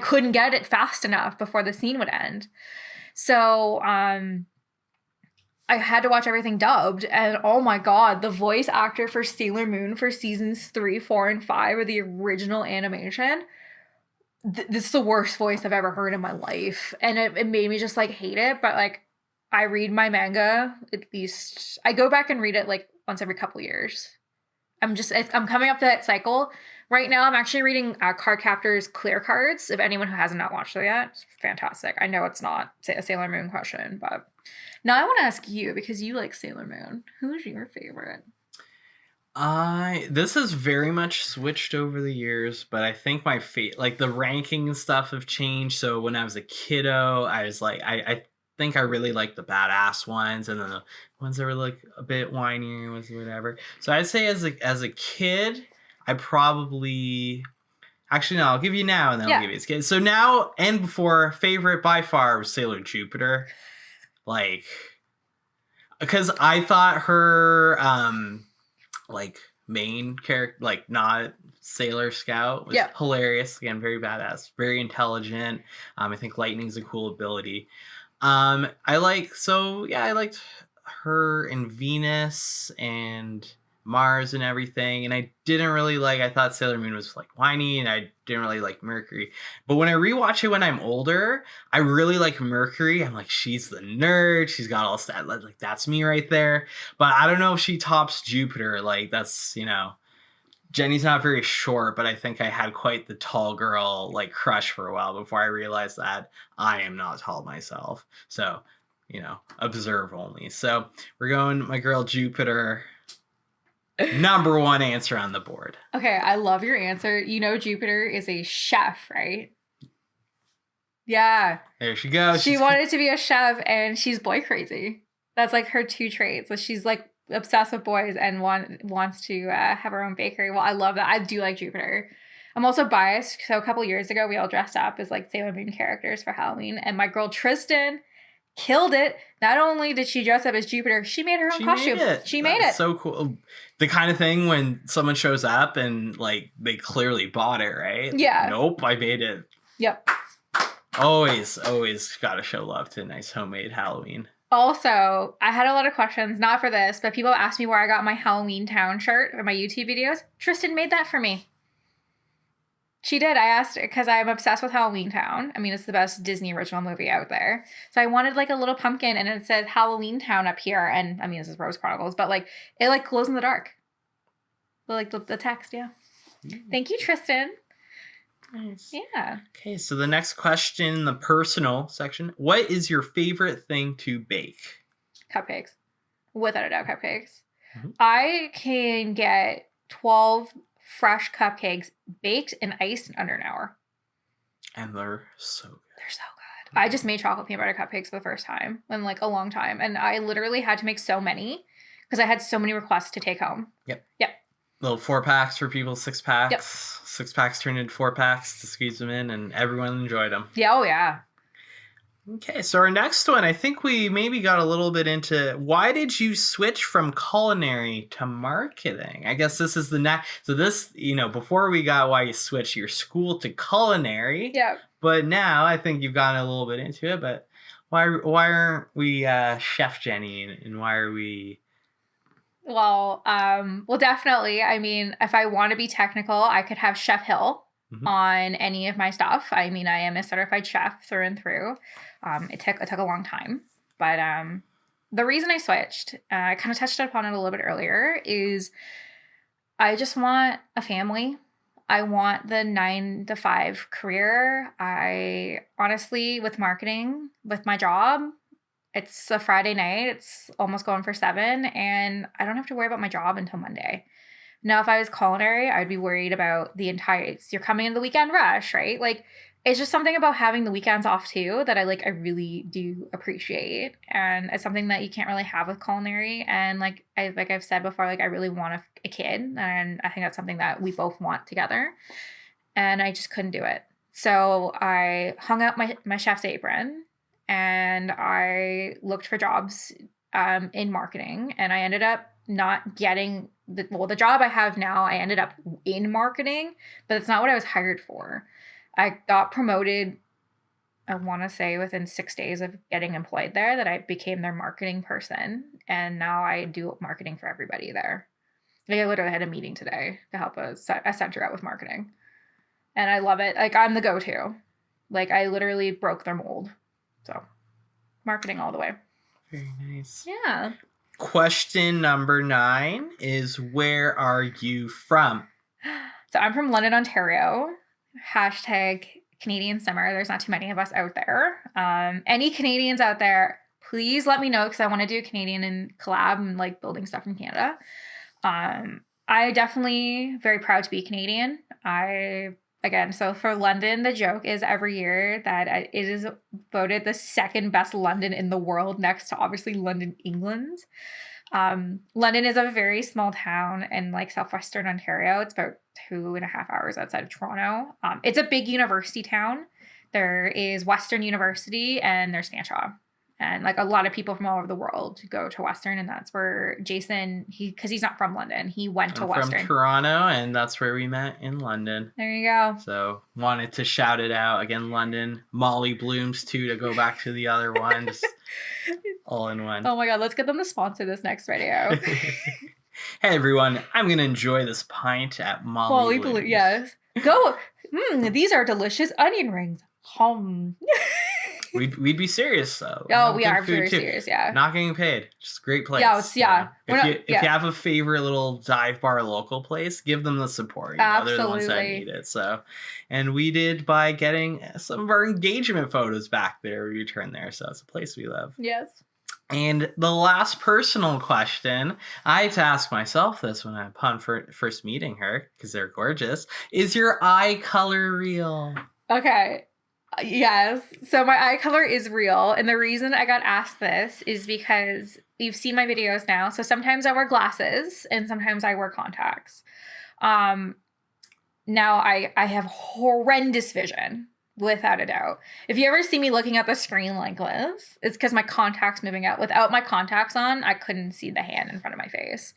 couldn't get it fast enough before the scene would end. So, I had to watch everything dubbed, and oh my god, the voice actor for Sailor Moon for seasons 3, 4, and 5 of the original animation, this is the worst voice I've ever heard in my life, and it made me just like hate it. But like, I read my manga, at least I go back and read it like once every couple years. I'm coming up to that cycle right now. I'm actually reading Cardcaptor's Clear Cards. If anyone who hasn't not watched it yet, it's fantastic. I know it's not a Sailor Moon question, but now I want to ask you, because you like Sailor Moon, who's your favorite? This has very much switched over the years, but I think my like the ranking and stuff have changed. So when I was a kiddo, I was like, I think I really liked the badass ones, and then the ones that were like a bit whinier was whatever. So I'd say as a kid, I probably actually no, I'll give you now, and then I'll give you as a kid. So now and before, favorite by far was Sailor Jupiter, like because I thought her like main character, like not Sailor Scout, was hilarious. Again, very badass, very intelligent. I think lightning's a cool ability. I liked her and Venus and Mars and everything, and I thought Sailor Moon was like whiny, and I didn't really like Mercury. But when I rewatch it when I'm older, I really like Mercury. I'm like, she's the nerd, she's got all that, like that's me right there. But I don't know if she tops Jupiter. Like that's, Jenny's not very short, but I think I had quite the tall girl like crush for a while before I realized that I am not tall myself. So, observe only. So we're going my girl Jupiter. Number one answer on the board. Okay, I love your answer. Jupiter is a chef, right? Yeah. There she goes. She wanted to be a chef, and she's boy crazy. That's like her two traits. So she's like obsessed with boys and wants to have her own bakery. Well, I love that. I do like Jupiter. I'm also biased. So a couple years ago, we all dressed up as like Sailor Moon characters for Halloween, and my girl Tristan killed it. Not only did she dress up as Jupiter, she made her own costume. She made it. So cool. The kind of thing when someone shows up and like they clearly bought it, right? Yeah. Nope, I made it. Yep. Always gotta show love to a nice homemade Halloween. Also, I had a lot of questions, not for this, but people asked me where I got my Halloween Town shirt in my YouTube videos. Tristan made that for me. She did. I asked because I'm obsessed with Halloween Town. I mean, it's the best Disney original movie out there. So I wanted like a little pumpkin, and it said Halloween Town up here. And I mean, this is Rose Chronicles, but like it like glows in the dark. Like the text, yeah. Thank you, Tristan. Nice. Yeah. Okay, so the next question in the personal section. What is your favorite thing to bake? Cupcakes. Without a doubt, cupcakes. Mm-hmm. I can get 12 fresh cupcakes baked and iced in under an hour. And they're so good. They're so good. I just made chocolate peanut butter cupcakes for the first time in like a long time. And I literally had to make so many because I had so many requests to take home. Yep. Yep. Little 4-packs for people, 6-packs. Yep. 6-packs turned into 4-packs to squeeze them in, and everyone enjoyed them. Yeah, oh yeah. Okay, so our next one, I think we maybe got a little bit into why did you switch from culinary to marketing? I guess this is the next. So this, before we got why you switched your school to culinary, Yeah. but now I think you've gotten a little bit into it. But why aren't we Chef Jenny, and why are we? Well, definitely. I mean, if I want to be technical, I could have Chef Hill on any of my stuff. I mean, I am a certified chef through and through. It took a long time, but the reason I switched, I kind of touched upon it a little bit earlier, is I just want a family. I want the 9 to 5 career. I honestly, with marketing, with my job, it's a Friday night. It's almost going for 7, and I don't have to worry about my job until Monday. Now, if I was culinary, I'd be worried about you're coming in the weekend rush, right? Like, it's just something about having the weekends off too that I really do appreciate. And it's something that you can't really have with culinary. And I've said before, I really want a kid. And I think that's something that we both want together. And I just couldn't do it. So I hung up my chef's apron and I looked for jobs in marketing. And I ended up not getting the job I have now. I ended up in marketing, but it's not what I was hired for. I got promoted, I want to say within 6 days of getting employed there, that I became their marketing person. And now I do marketing for everybody there. I literally had a meeting today to help a center out with marketing. And I love it. I'm the go-to. I literally broke their mold. So marketing all the way. Very nice. Yeah. Question number 9 is, where are you from? So I'm from London, Ontario. Hashtag Canadian summer. There's not too many of us out there. Any Canadians out there, please let me know, because I want to do a Canadian and collab and building stuff in Canada. I definitely very proud to be Canadian. So for London, the joke is every year that it is voted the second best London in the world, next to obviously London, England. London is a very small town in southwestern Ontario. It's about 2.5 hours outside of Toronto. It's a big university town. There is Western University and there's Fanshawe. And a lot of people from all over the world go to Western, and that's where Jason, because he's not from London, he went to Western. From Toronto, and that's where we met, in London. There you go. So wanted to shout it out again, London. Molly Blooms too, to go back to the other one, just all in one. Oh my God, let's get them to sponsor this next video. Hey everyone, I'm gonna enjoy this pint at Molly Blooms. Yes. Go. These are delicious onion rings. We'd be serious though. Oh, we are very serious, yeah. Not getting paid. Just a great place. Yeah. If you have a favorite little dive bar local place, give them the support. Absolutely. They're the ones that need it. So, and we did by getting some of our engagement photos back there. We returned there, so it's a place we love. Yes. And the last personal question, I had to ask myself this when upon first meeting her, because they're gorgeous. Is your eye color real? Okay. Yes. So my eye color is real. And the reason I got asked this is because you've seen my videos now. So sometimes I wear glasses and sometimes I wear contacts. Now I have horrendous vision, without a doubt. If you ever see me looking at the screen like this, it's because my contact's moving out. Without my contacts on, I couldn't see the hand in front of my face.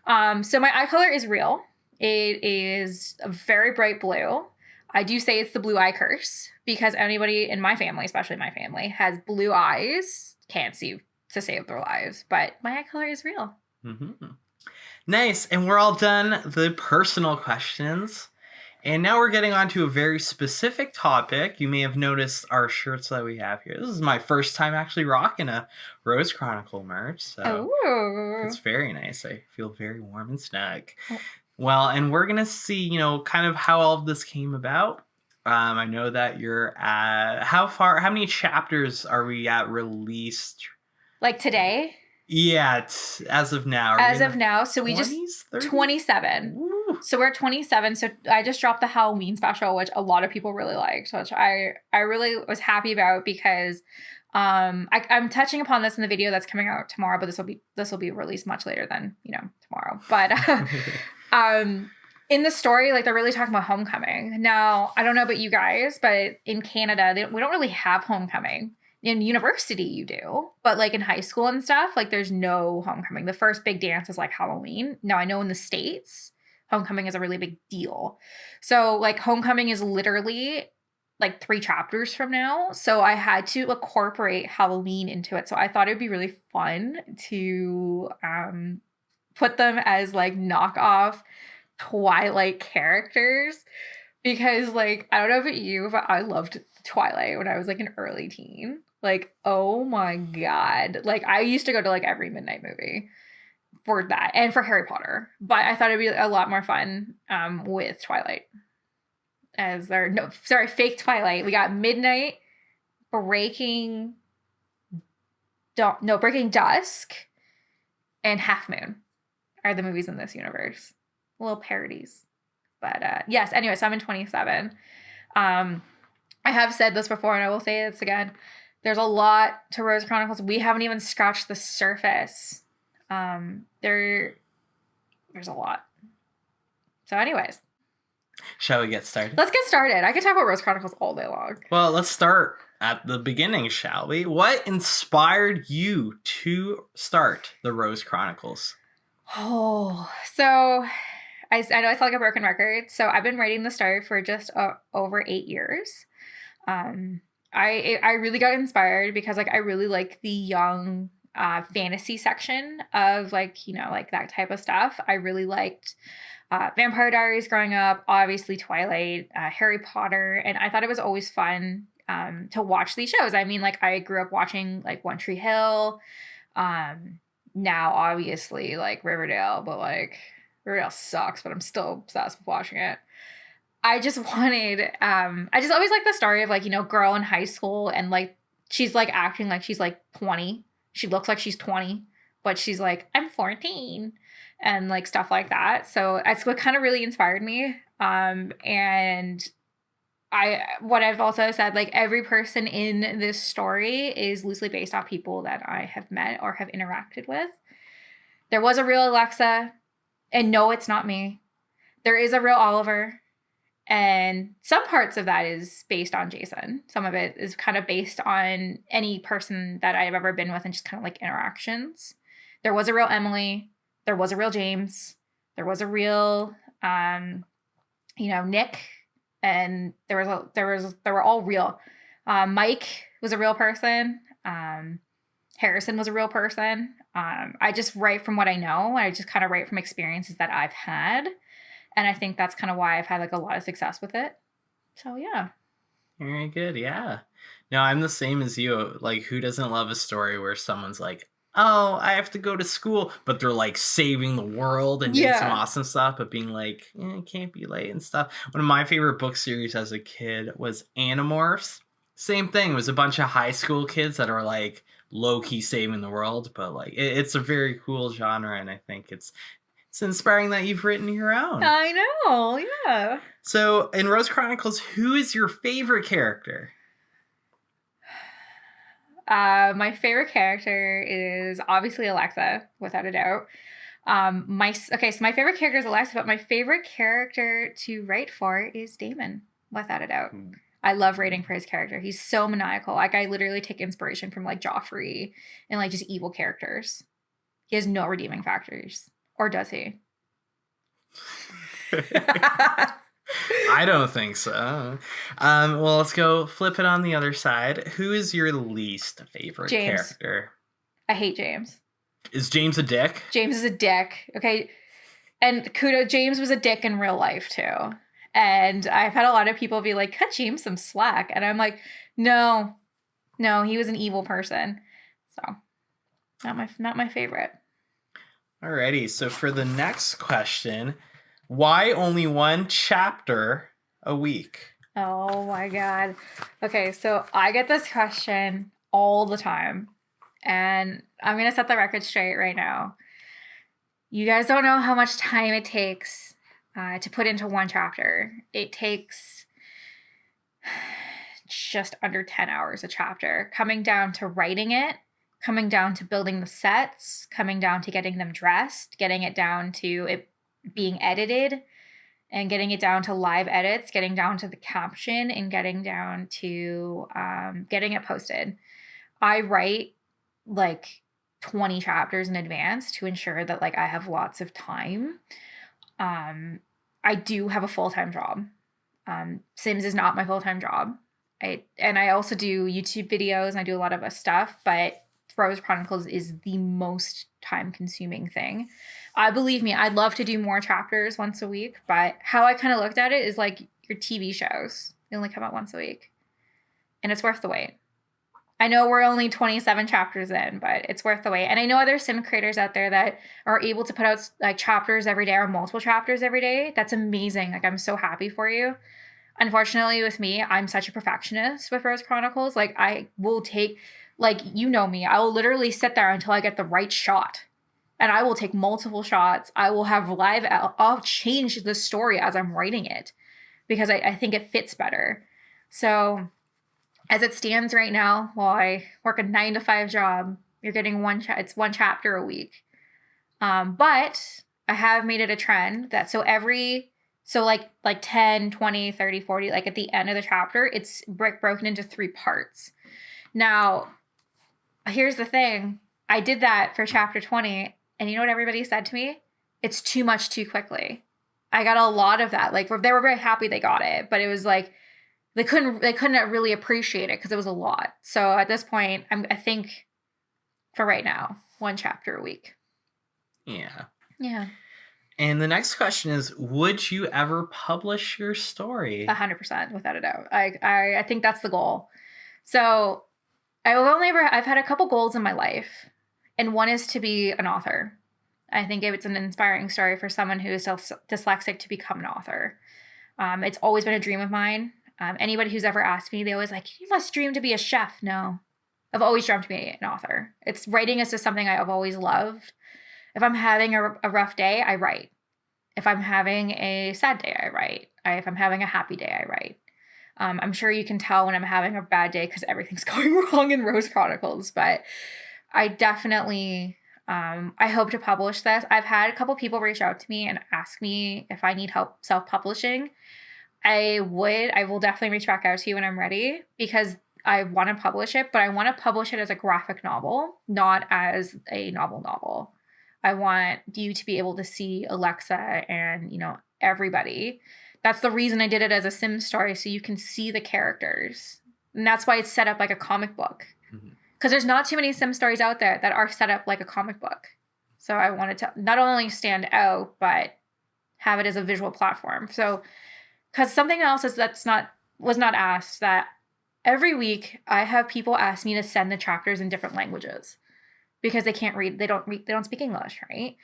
So my eye color is real. It is a very bright blue. I do say it's the blue eye curse, because anybody in my family, especially my family, has blue eyes, can't see to save their lives. But my eye color is real. Mm-hmm. Nice. And we're all done the personal questions. And now we're getting on to a very specific topic. You may have noticed our shirts that we have here. This is my first time actually rocking a Rose Chronicle merch. So It's very nice. I feel very warm and snug. Oh. Well, and we're going to see, kind of how all of this came about. I know that you're at, how many chapters are we at released? Today? Yeah, as of now. As of now. So 27. Woo. So we're at 27. So I just dropped the Halloween special, which a lot of people really liked, which I really was happy about, because I'm touching upon this in the video that's coming out tomorrow, but this will be released much later than, tomorrow. But in the story, they're really talking about homecoming. Now, I don't know about you guys, but in Canada, we don't really have homecoming. In university you do, but like in high school and stuff, like there's no homecoming. The first big dance is like Halloween. Now I know in the States, homecoming is a really big deal. So like homecoming is literally like 3 chapters from now. So I had to incorporate Halloween into it. So I thought it'd be really fun to put them as like knockoff Twilight characters because like I don't know about you, but I loved Twilight when I was like an early teen. Like, oh my God. Like I used to go to like every midnight movie for that and for Harry Potter. But I thought it'd be a lot more fun with Twilight. As there no sorry, fake Twilight. We got Midnight, Breaking Breaking Dusk, and Half Moon are the movies in this universe. Little parodies. But yes, anyway, so I'm in 27. I have said this before and I will say this again. There's a lot to Rose Chronicles. We haven't even scratched the surface. There's a lot. So anyways. Shall we get started? Let's get started. I could talk about Rose Chronicles all day long. Well, let's start at the beginning, shall we? What inspired you to start the Rose Chronicles? Oh, so I know I sound like a broken record. So I've been writing the story for just over 8 years. I really got inspired because like I really like the young fantasy section of like, you know, like that type of stuff. I really liked Vampire Diaries growing up, obviously Twilight, Harry Potter, and I thought it was always fun to watch these shows. I mean, like I grew up watching like One Tree Hill, now obviously like Riverdale, but like Riverdale sucks, but I'm still obsessed with watching it. I just wanted, I just always like the story of like, you know, girl in high school and like, she's like acting like she's like 20. She looks like she's 20, but she's like, I'm 14 and like stuff like that. So that's what kind of really inspired me. And what I've also said, like every person in this story is loosely based off people that I have met or have interacted with. There was a real Alexa, and no, it's not me. There is a real Oliver. And some parts of that is based on Jason. Some of it is kind of based on any person that I've ever been with and just kind of like interactions. There was a real Emily. There was a real James. There was a real, Nick. And there were all real. Mike was a real person. Harrison was a real person. I just write from what I know. I just kind of write from experiences that I've had. And I think that's kind of why I've had like a lot of success with it. So yeah. Very good. Yeah. No, I'm the same as you. Like, who doesn't love a story where someone's like, oh, I have to go to school, but they're like saving the world and doing some awesome stuff, but being like, it can't be late and stuff. One of my favorite book series as a kid was Animorphs. Same thing. It was a bunch of high school kids that are like low-key saving the world, but like it's a very cool genre, and I think it's inspiring that you've written your own. I know, yeah. So in Rose Chronicles, who is your favorite character? My favorite character is obviously Alexa, without a doubt. So my favorite character is Alexa, but my favorite character to write for is Damon, without a doubt. I love writing for his character. He's so maniacal. Like I literally take inspiration from like Joffrey and like just evil characters. He has no redeeming factors. Or does he? I don't think so. Well, let's go flip it on the other side. Who is your least favorite character? I hate James. Is James a dick? James is a dick. Okay. And James was a dick in real life too. And I've had a lot of people be like, cut James some slack. And I'm like, no, he was an evil person. So not my favorite. Alrighty, so for the next question, why only one chapter a week? Oh my God. Okay, so I get this question all the time, and I'm going to set the record straight right now. You guys don't know how much time it takes to put into one chapter. It takes just under 10 hours a chapter, coming down to writing it, coming down to building the sets, coming down to getting them dressed, getting it down to it being edited, and getting it down to live edits, getting down to the caption, and getting down to getting it posted. I write like 20 chapters in advance to ensure that like I have lots of time. I do have a full-time job. Sims is not my full-time job. I also do YouTube videos and I do a lot of stuff, but Rose Chronicles is the most time-consuming thing. Believe me, I'd love to do more chapters once a week, but how I kind of looked at it is like your TV shows. They only come out once a week, and it's worth the wait. I know we're only 27 chapters in, but it's worth the wait. And I know other sim creators out there that are able to put out like chapters every day or multiple chapters every day. That's amazing. Like, I'm so happy for you. Unfortunately, with me, I'm such a perfectionist with Rose Chronicles. Like, I will take, like, you know me, I will literally sit there until I get the right shot. And I will take multiple shots. I will have I'll change the story as I'm writing it because I think it fits better. So as it stands right now, while I work a 9-to-5 job, you're getting it's one chapter a week. But I have made it a trend that like 10, 20, 30, 40, like at the end of the chapter, it's broken into 3 parts. Now, here's the thing. I did that for chapter 20, and you know what everybody said to me? It's too much too quickly. I got a lot of that. Like, they were very happy they got it, but it was like, they couldn't really appreciate it because it was a lot. So at this point, I think for right now, 1 chapter a week. Yeah. Yeah. And the next question is, would you ever publish your story? 100%, without a doubt. I think that's the goal. So I've had a couple goals in my life, and one is to be an author. I think it's an inspiring story for someone who is dyslexic to become an author. It's always been a dream of mine. Anybody who's ever asked me, they always like, you must dream to be a chef. No, I've always dreamt to be an author. Writing is just something I've always loved. If I'm having a rough day, I write. If I'm having a sad day, I write. If I'm having a happy day, I write. I'm sure you can tell when I'm having a bad day because everything's going wrong in Rose Chronicles, but I definitely, I hope to publish this. I've had a couple people reach out to me and ask me if I need help self-publishing. I will definitely reach back out to you when I'm ready because I want to publish it, but I want to publish it as a graphic novel, not as a novel. I want you to be able to see Alexa and, everybody. That's the reason I did it as a Sim story, so you can see the characters. And that's why it's set up like a comic book. Because there's not too many Sim stories out there that are set up like a comic book. So I wanted to not only stand out, but have it as a visual platform. So because something else was not asked, that every week I have people ask me to send the chapters in different languages because they can't read, they don't speak English, right?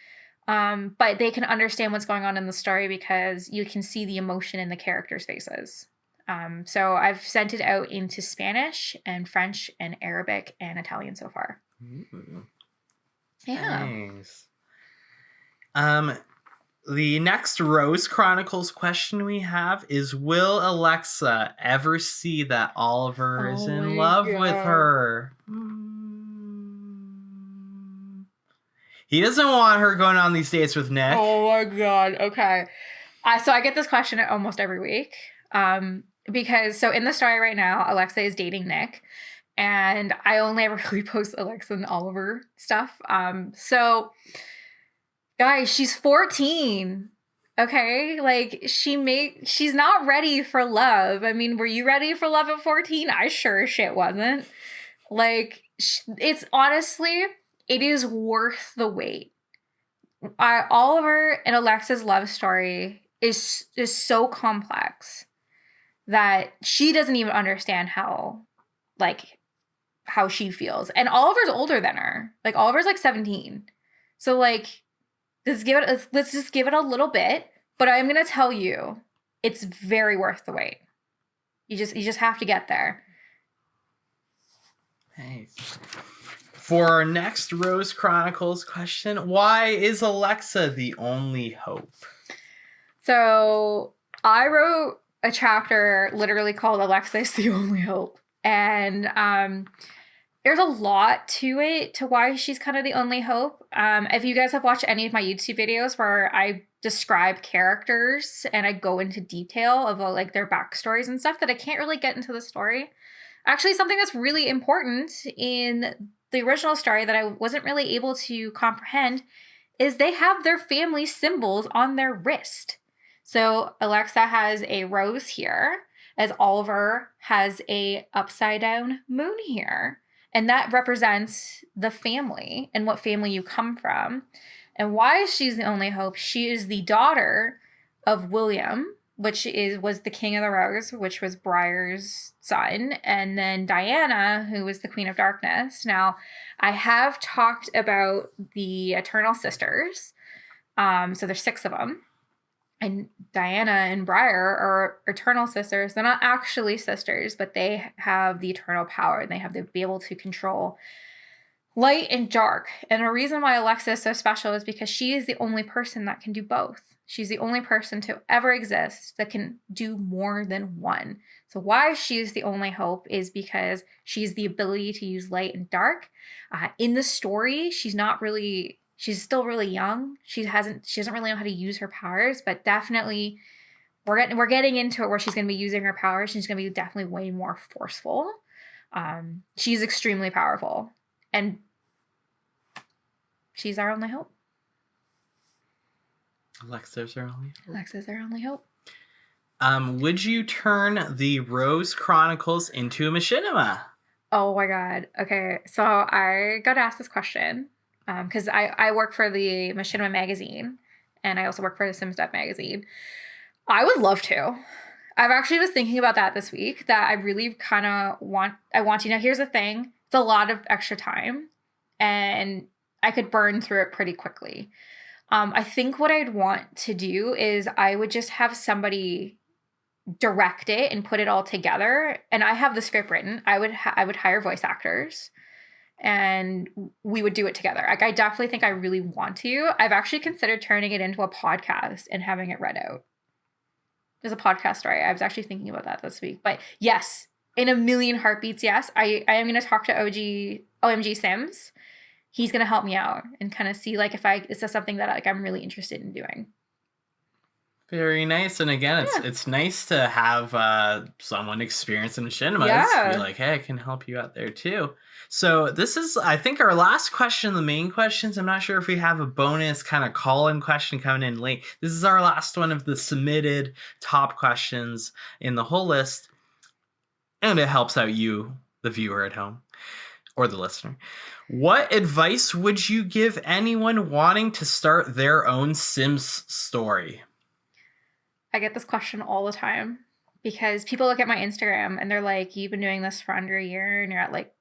But they can understand what's going on in the story because you can see the emotion in the characters' faces. So I've sent it out into Spanish and French and Arabic and Italian so far. Ooh, Yeah. nice. The next Rose Chronicles question we have is, will Alexa ever see that Oliver is in love with her? He doesn't want her going on these dates with Nick. Oh my God. Okay. So I get this question almost every week. Because in the story right now, Alexa is dating Nick, and I only ever really post Alexa and Oliver stuff. So guys, she's 14. Okay? Like, she's not ready for love. I mean, were you ready for love at 14? I sure as shit wasn't. Like, it's honestly, it is worth the wait. Oliver and Alexa's love story is so complex that she doesn't even understand how she feels. And Oliver's older than her. Like, Oliver's like 17. So like, let's just give it a little bit. But I'm gonna tell you, it's very worth the wait. You just have to get there. Nice. For our next Rose Chronicles question, why is Alexa the only hope? So I wrote a chapter literally called Alexa is the Only Hope. And there's a lot to it, to why she's kind of the only hope. If you guys have watched any of my YouTube videos where I describe characters and I go into detail of like their backstories and stuff that I can't really get into the story, Actually, something that's really important in the original story that I wasn't really able to comprehend is they have their family symbols on their wrist. So Alexa has a rose here, as Oliver has a upside down moon here. And that represents the family and what family you come from. And why she's the only hope, she is the daughter of William, was the King of the Rose, which was Briar's son, and then Diana, who was the Queen of Darkness. Now, I have talked about the Eternal Sisters. So there's 6 of them. And Diana and Briar are eternal sisters. They're not actually sisters, but they have the eternal power, and they have to be able to control light and dark. And a reason why Alexa is so special is because she is the only person that can do both. She's the only person to ever exist that can do more than one. So why she's the only hope is because she's the ability to use light and dark. In the story, she's still really young. She doesn't really know how to use her powers, but definitely we're getting into it where she's going to be using her powers. She's going to be definitely way more forceful. She's extremely powerful, and she's our only hope. Alexa's our only hope. Alexa's our only hope. Would you turn the Rose Chronicles into a machinima? Oh my God. Okay, so I got asked this question because I work for the Machinima magazine, and I also work for the SimStep magazine. I would love to. I've actually was thinking about that this week, that I really kind of want to. Now, here's the thing. It's a lot of extra time, and I could burn through it pretty quickly. I think what I'd want to do is I would just have somebody direct it and put it all together. And I have the script written. I would hire voice actors, and we would do it together. Like, I definitely think I really want to. I've actually considered turning it into a podcast and having it read out. There's a podcast story. I was actually thinking about that this week. But yes, in a million heartbeats, yes. I am going to talk to OMG Sims. He's going to help me out and kind of see, like, if is this something that, like, I'm really interested in doing. Very nice. And again, it's nice to have someone experienced in machinima. Yeah. Be like, hey, I can help you out there too. So this is, I think, our last question, the main questions. I'm not sure if we have a bonus kind of call-in question coming in late. This is our last one of the submitted top questions in the whole list. And it helps out you, the viewer at home, or the listener. What advice would you give anyone wanting to start their own Sims story? I get this question all the time because people look at my Instagram and they're like, you've been doing this for under a year and you're at like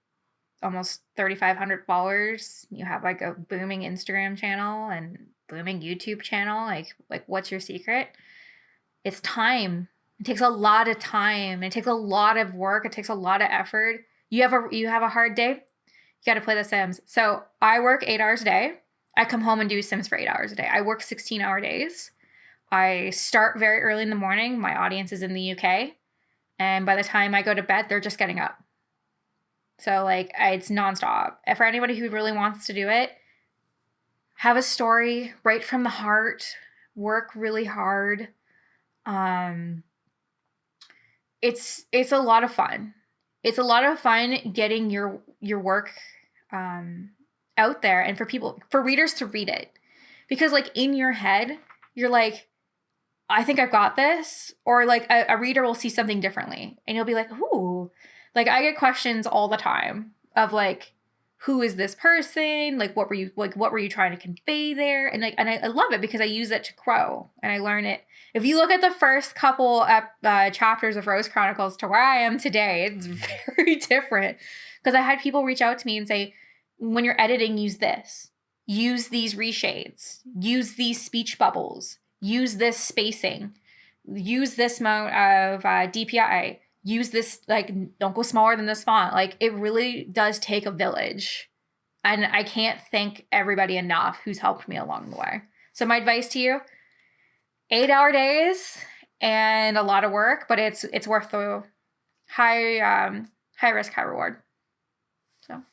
almost 3,500 followers. You have like a booming Instagram channel and booming YouTube channel. Like what's your secret? It's time. It takes a lot of time. It takes a lot of work. It takes a lot of effort. You have a hard day. You got to play The Sims. So I work 8 hours a day. I come home and do Sims for 8 hours a day. I work 16-hour days. I start very early in the morning. My audience is in the UK. And by the time I go to bed, they're just getting up. So like it's nonstop. And for anybody who really wants to do it, have a story right from the heart. Work really hard. It's a lot of fun. It's a lot of fun getting your work out there, and for readers to read it. Because like in your head, you're like, I think I've got this. Or like a reader will see something differently and you'll be like, ooh. Like I get questions all the time of like, who is this person? Like what were you trying to convey there? And I love it because I use it to grow and I learn it. If you look at the first couple chapters of Rose Chronicles to where I am today, it's very different. Because I had people reach out to me and say, when you're editing, use this. Use these reshades. Use these speech bubbles. Use this spacing. Use this amount of DPI. Use this, like, don't go smaller than this font. Like, it really does take a village. And I can't thank everybody enough who's helped me along the way. So my advice to you, 8-hour days and a lot of work, but it's worth the high risk, high reward. So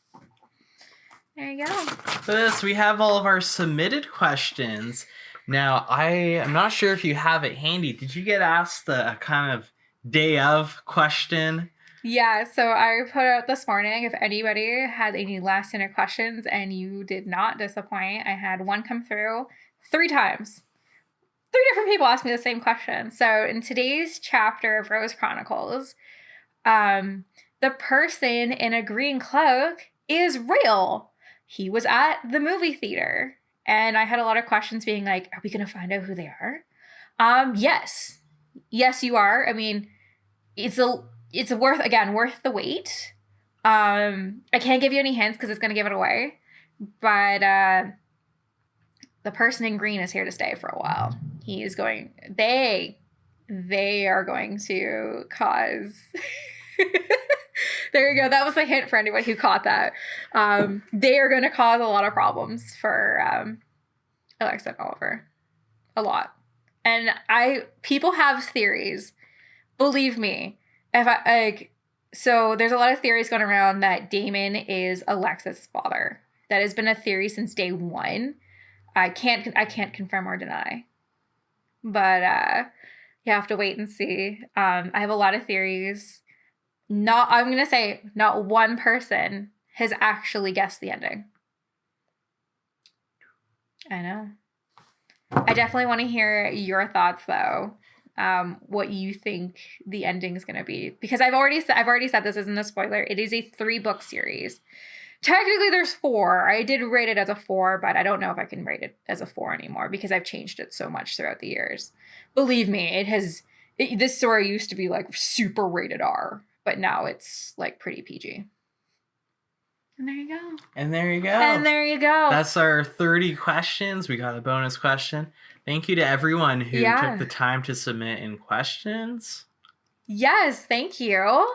there you go. For this, we have all of our submitted questions. Now, I am not sure if you have it handy. Did you get asked a kind of day of question? Yeah, so I put out this morning, if anybody had any last minute questions, and you did not disappoint. I had one come through 3 times. 3 different people asked me the same question. So in today's chapter of Rose Chronicles, the person in a green cloak is real. He was at the movie theater. And I had a lot of questions being like, are we going to find out who they are? Yes. Yes, you are. I mean, it's worth the wait. I can't give you any hints because it's going to give it away. But the person in green is here to stay for a while. They are going to cause... There you go. That was a hint for anyone who caught that. They are going to cause a lot of problems for Alexa and Oliver. A lot. And people have theories. Believe me. So there's a lot of theories going around that Damon is Alexa's father. That has been a theory since day one. I can't confirm or deny. But you have to wait and see. I have a lot of theories. I'm going to say not one person has actually guessed the ending. I know. I definitely want to hear your thoughts, though. What you think the ending is going to be, because I've already said this isn't a spoiler. It is a 3-book series. Technically, there's 4. I did rate it as a 4, but I don't know if I can rate it as a 4 anymore because I've changed it so much throughout the years. Believe me, this story used to be like super rated R, but now it's like pretty PG. And there you go. And there you go. And there you go. That's our 30 questions. We got a bonus question. Thank you to everyone who took the time to submit in questions. Yes, thank you.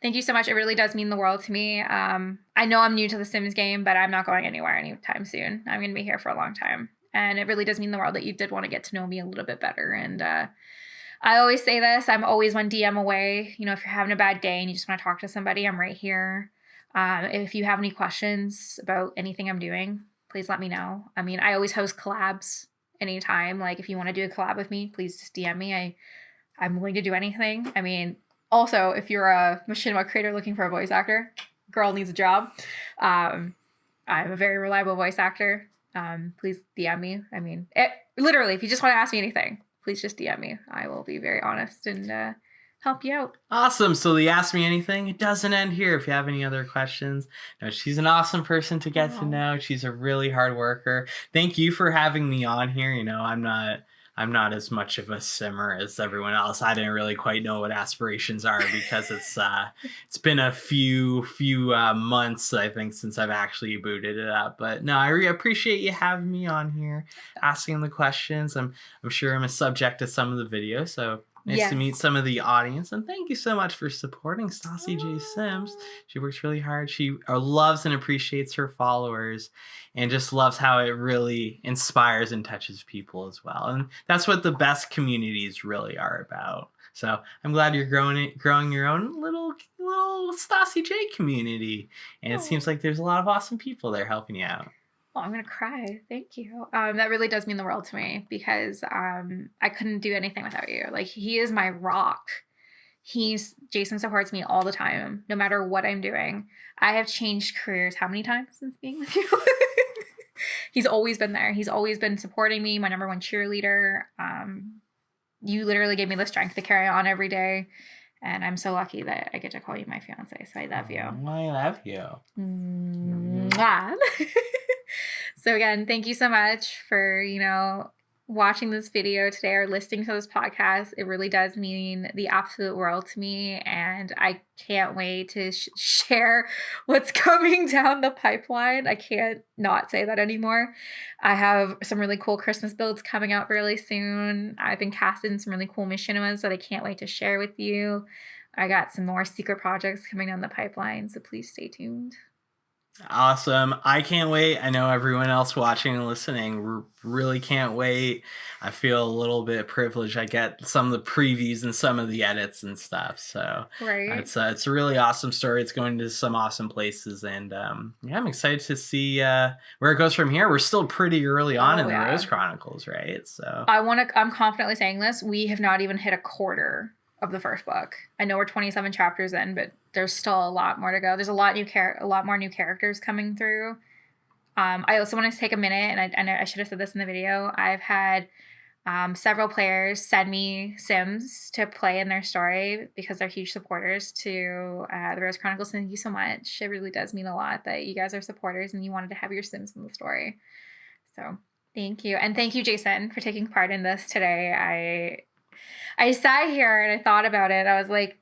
Thank you so much. It really does mean the world to me. I know I'm new to the Sims game, but I'm not going anywhere anytime soon. I'm going to be here for a long time. And it really does mean the world that you did want to get to know me a little bit better. And I always say this. I'm always one DM away. You know, if you're having a bad day and you just want to talk to somebody, I'm right here. If you have any questions about anything I'm doing, please let me know. I mean, I always host collabs anytime. Like, if you want to do a collab with me, please just DM me. I'm willing to do anything. I mean, also, if you're a machinima creator looking for a voice actor, girl needs a job. I'm a very reliable voice actor. Please DM me. I mean, literally, if you just want to ask me anything, please just DM me. I will be very honest and help you out. Awesome. So the Ask Me Anything, it doesn't end here. If you have any other questions, no, she's an awesome person to get to know. She's a really hard worker. Thank you for having me on here. You know, I'm not as much of a simmer as everyone else. I didn't really quite know what aspirations are because it's been a few months, I think, since I've actually booted it up. But no, I really appreciate you having me on here, asking the questions. I'm sure I'm a subject to some of the videos, so nice to meet some of the audience. And thank you so much for supporting Stassi J Sims. She works really hard. She loves and appreciates her followers and just loves how it really inspires and touches people as well. And that's what the best communities really are about. So I'm glad you're growing your own little Stassi J community. And it seems like there's a lot of awesome people there helping you out. Well, I'm going to cry. Thank you. That really does mean the world to me because I couldn't do anything without you. Like, he is my rock. Jason supports me all the time, no matter what I'm doing. I have changed careers how many times since being with you? He's always been there. He's always been supporting me, my number one cheerleader. You literally gave me the strength to carry on every day. And I'm so lucky that I get to call you my fiance. So I love you. I love you. Mwah. So again, thank you so much for, watching this video today or listening to this podcast. It really does mean the absolute world to me. And I can't wait to share what's coming down the pipeline. I can't not say that anymore. I have some really cool Christmas builds coming out really soon. I've been casting some really cool machinimas that I can't wait to share with you. I got some more secret projects coming down the pipeline, so please stay tuned. Awesome. I can't wait. I know everyone else watching and listening really can't wait. I feel a little bit privileged. I get some of the previews and some of the edits and stuff. So it's a really awesome story. It's going to some awesome places. And I'm excited to see where it goes from here. We're still pretty early on in the Rose Chronicles, right? So I'm confidently saying this. We have not even hit a quarter of the first book. I know we're 27 chapters in, but there's still a lot more to go. There's a lot more new characters coming through. I also want to take a minute, and I should have said this in the video. I've had several players send me Sims to play in their story because they're huge supporters to the Rose Chronicles. Thank you so much. It really does mean a lot that you guys are supporters and you wanted to have your Sims in the story. So thank you. And thank you, Jason, for taking part in this today. I sat here and I thought about it. I was like,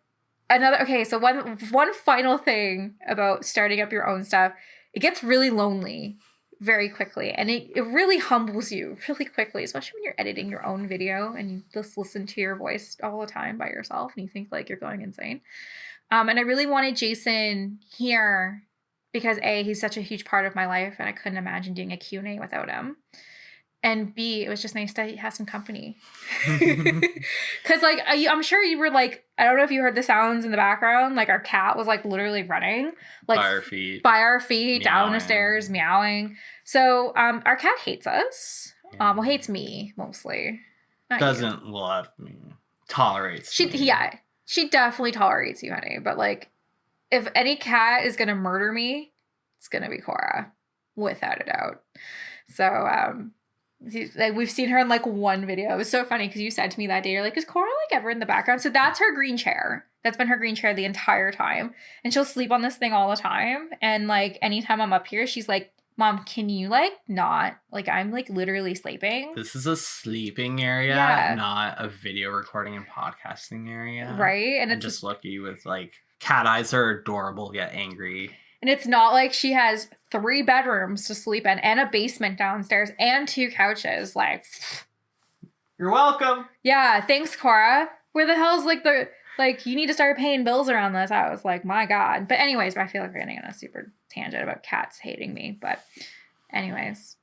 so one final thing about starting up your own stuff, it gets really lonely very quickly, and it really humbles you really quickly, especially when you're editing your own video and you just listen to your voice all the time by yourself and you think like you're going insane. And I really wanted Jason here because A, he's such a huge part of my life and I couldn't imagine doing a Q&A without him. And B, it was just nice to have some company. Because, like, I'm sure you were, like, I don't know if you heard the sounds in the background. Like, our cat was, like, literally running. Like, by our feet, down the stairs, meowing. So, our cat hates us. Yeah. Well, hates me, mostly. Doesn't love me. Tolerates me. Yeah, she definitely tolerates you, honey. But, like, if any cat is going to murder me, it's going to be Cora. Without a doubt. So, like we've seen her in like one video. It was so funny because you said to me that day, you're like, is Cora like ever in the background? So that's her green chair. That's been her green chair the entire time. And she'll sleep on this thing all the time. And like anytime I'm up here, she's like, Mom, can you like not? Like I'm like literally sleeping. This is a sleeping area, not a video recording and podcasting area. Right. And it's just lucky with like cat eyes are adorable yet angry. And it's not like she has 3 bedrooms to sleep in and a basement downstairs and 2 couches. Like, you're welcome. Yeah, thanks, Cora. Where the hell's like you need to start paying bills around this? I was like, my God. But anyways, I feel like we're getting on a super tangent about cats hating me. But anyways,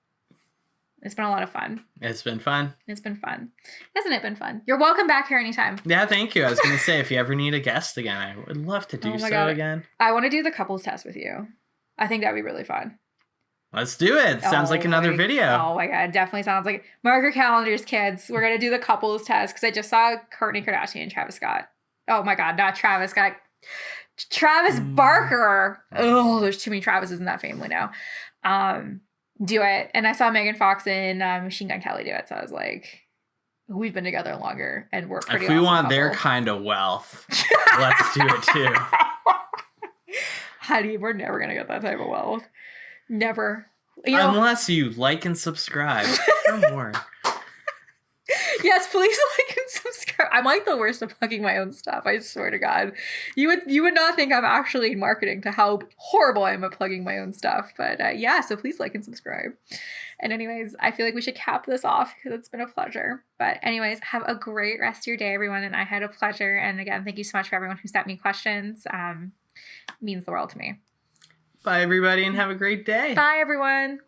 it's been a lot of fun. It's been fun. It's been fun. Hasn't it been fun? You're welcome back here anytime. Yeah, thank you. I was going to say, if you ever need a guest again, I would love to do again. I want to do the couples test with you. I think that'd be really fun. Let's do it. Sounds like another video. Oh my God. It definitely sounds like mark your calendars, kids. We're going to do the couples test because I just saw Kourtney Kardashian and Travis Scott. Oh my God. Not Travis Scott. Travis Barker. Oh, there's too many Travises in that family now. Do it. And I saw Megan Fox and Machine Gun Kelly do it. So I was like, we've been together longer and we're pretty If we awesome want couple. their kind of wealth, let's do it too. Honey, we're never going to get that type of wealth. Never. Unless you like and subscribe for more. Yes, please like and subscribe. I'm like the worst at plugging my own stuff. I swear to God. You would not think I'm actually in marketing to how horrible I am at plugging my own stuff. But yeah, so please like and subscribe. And anyways, I feel like we should cap this off because it's been a pleasure. But anyways, have a great rest of your day, everyone. And I had a pleasure. And again, thank you so much for everyone who sent me questions. It means the world to me. Bye, everybody, and have a great day. Bye, everyone.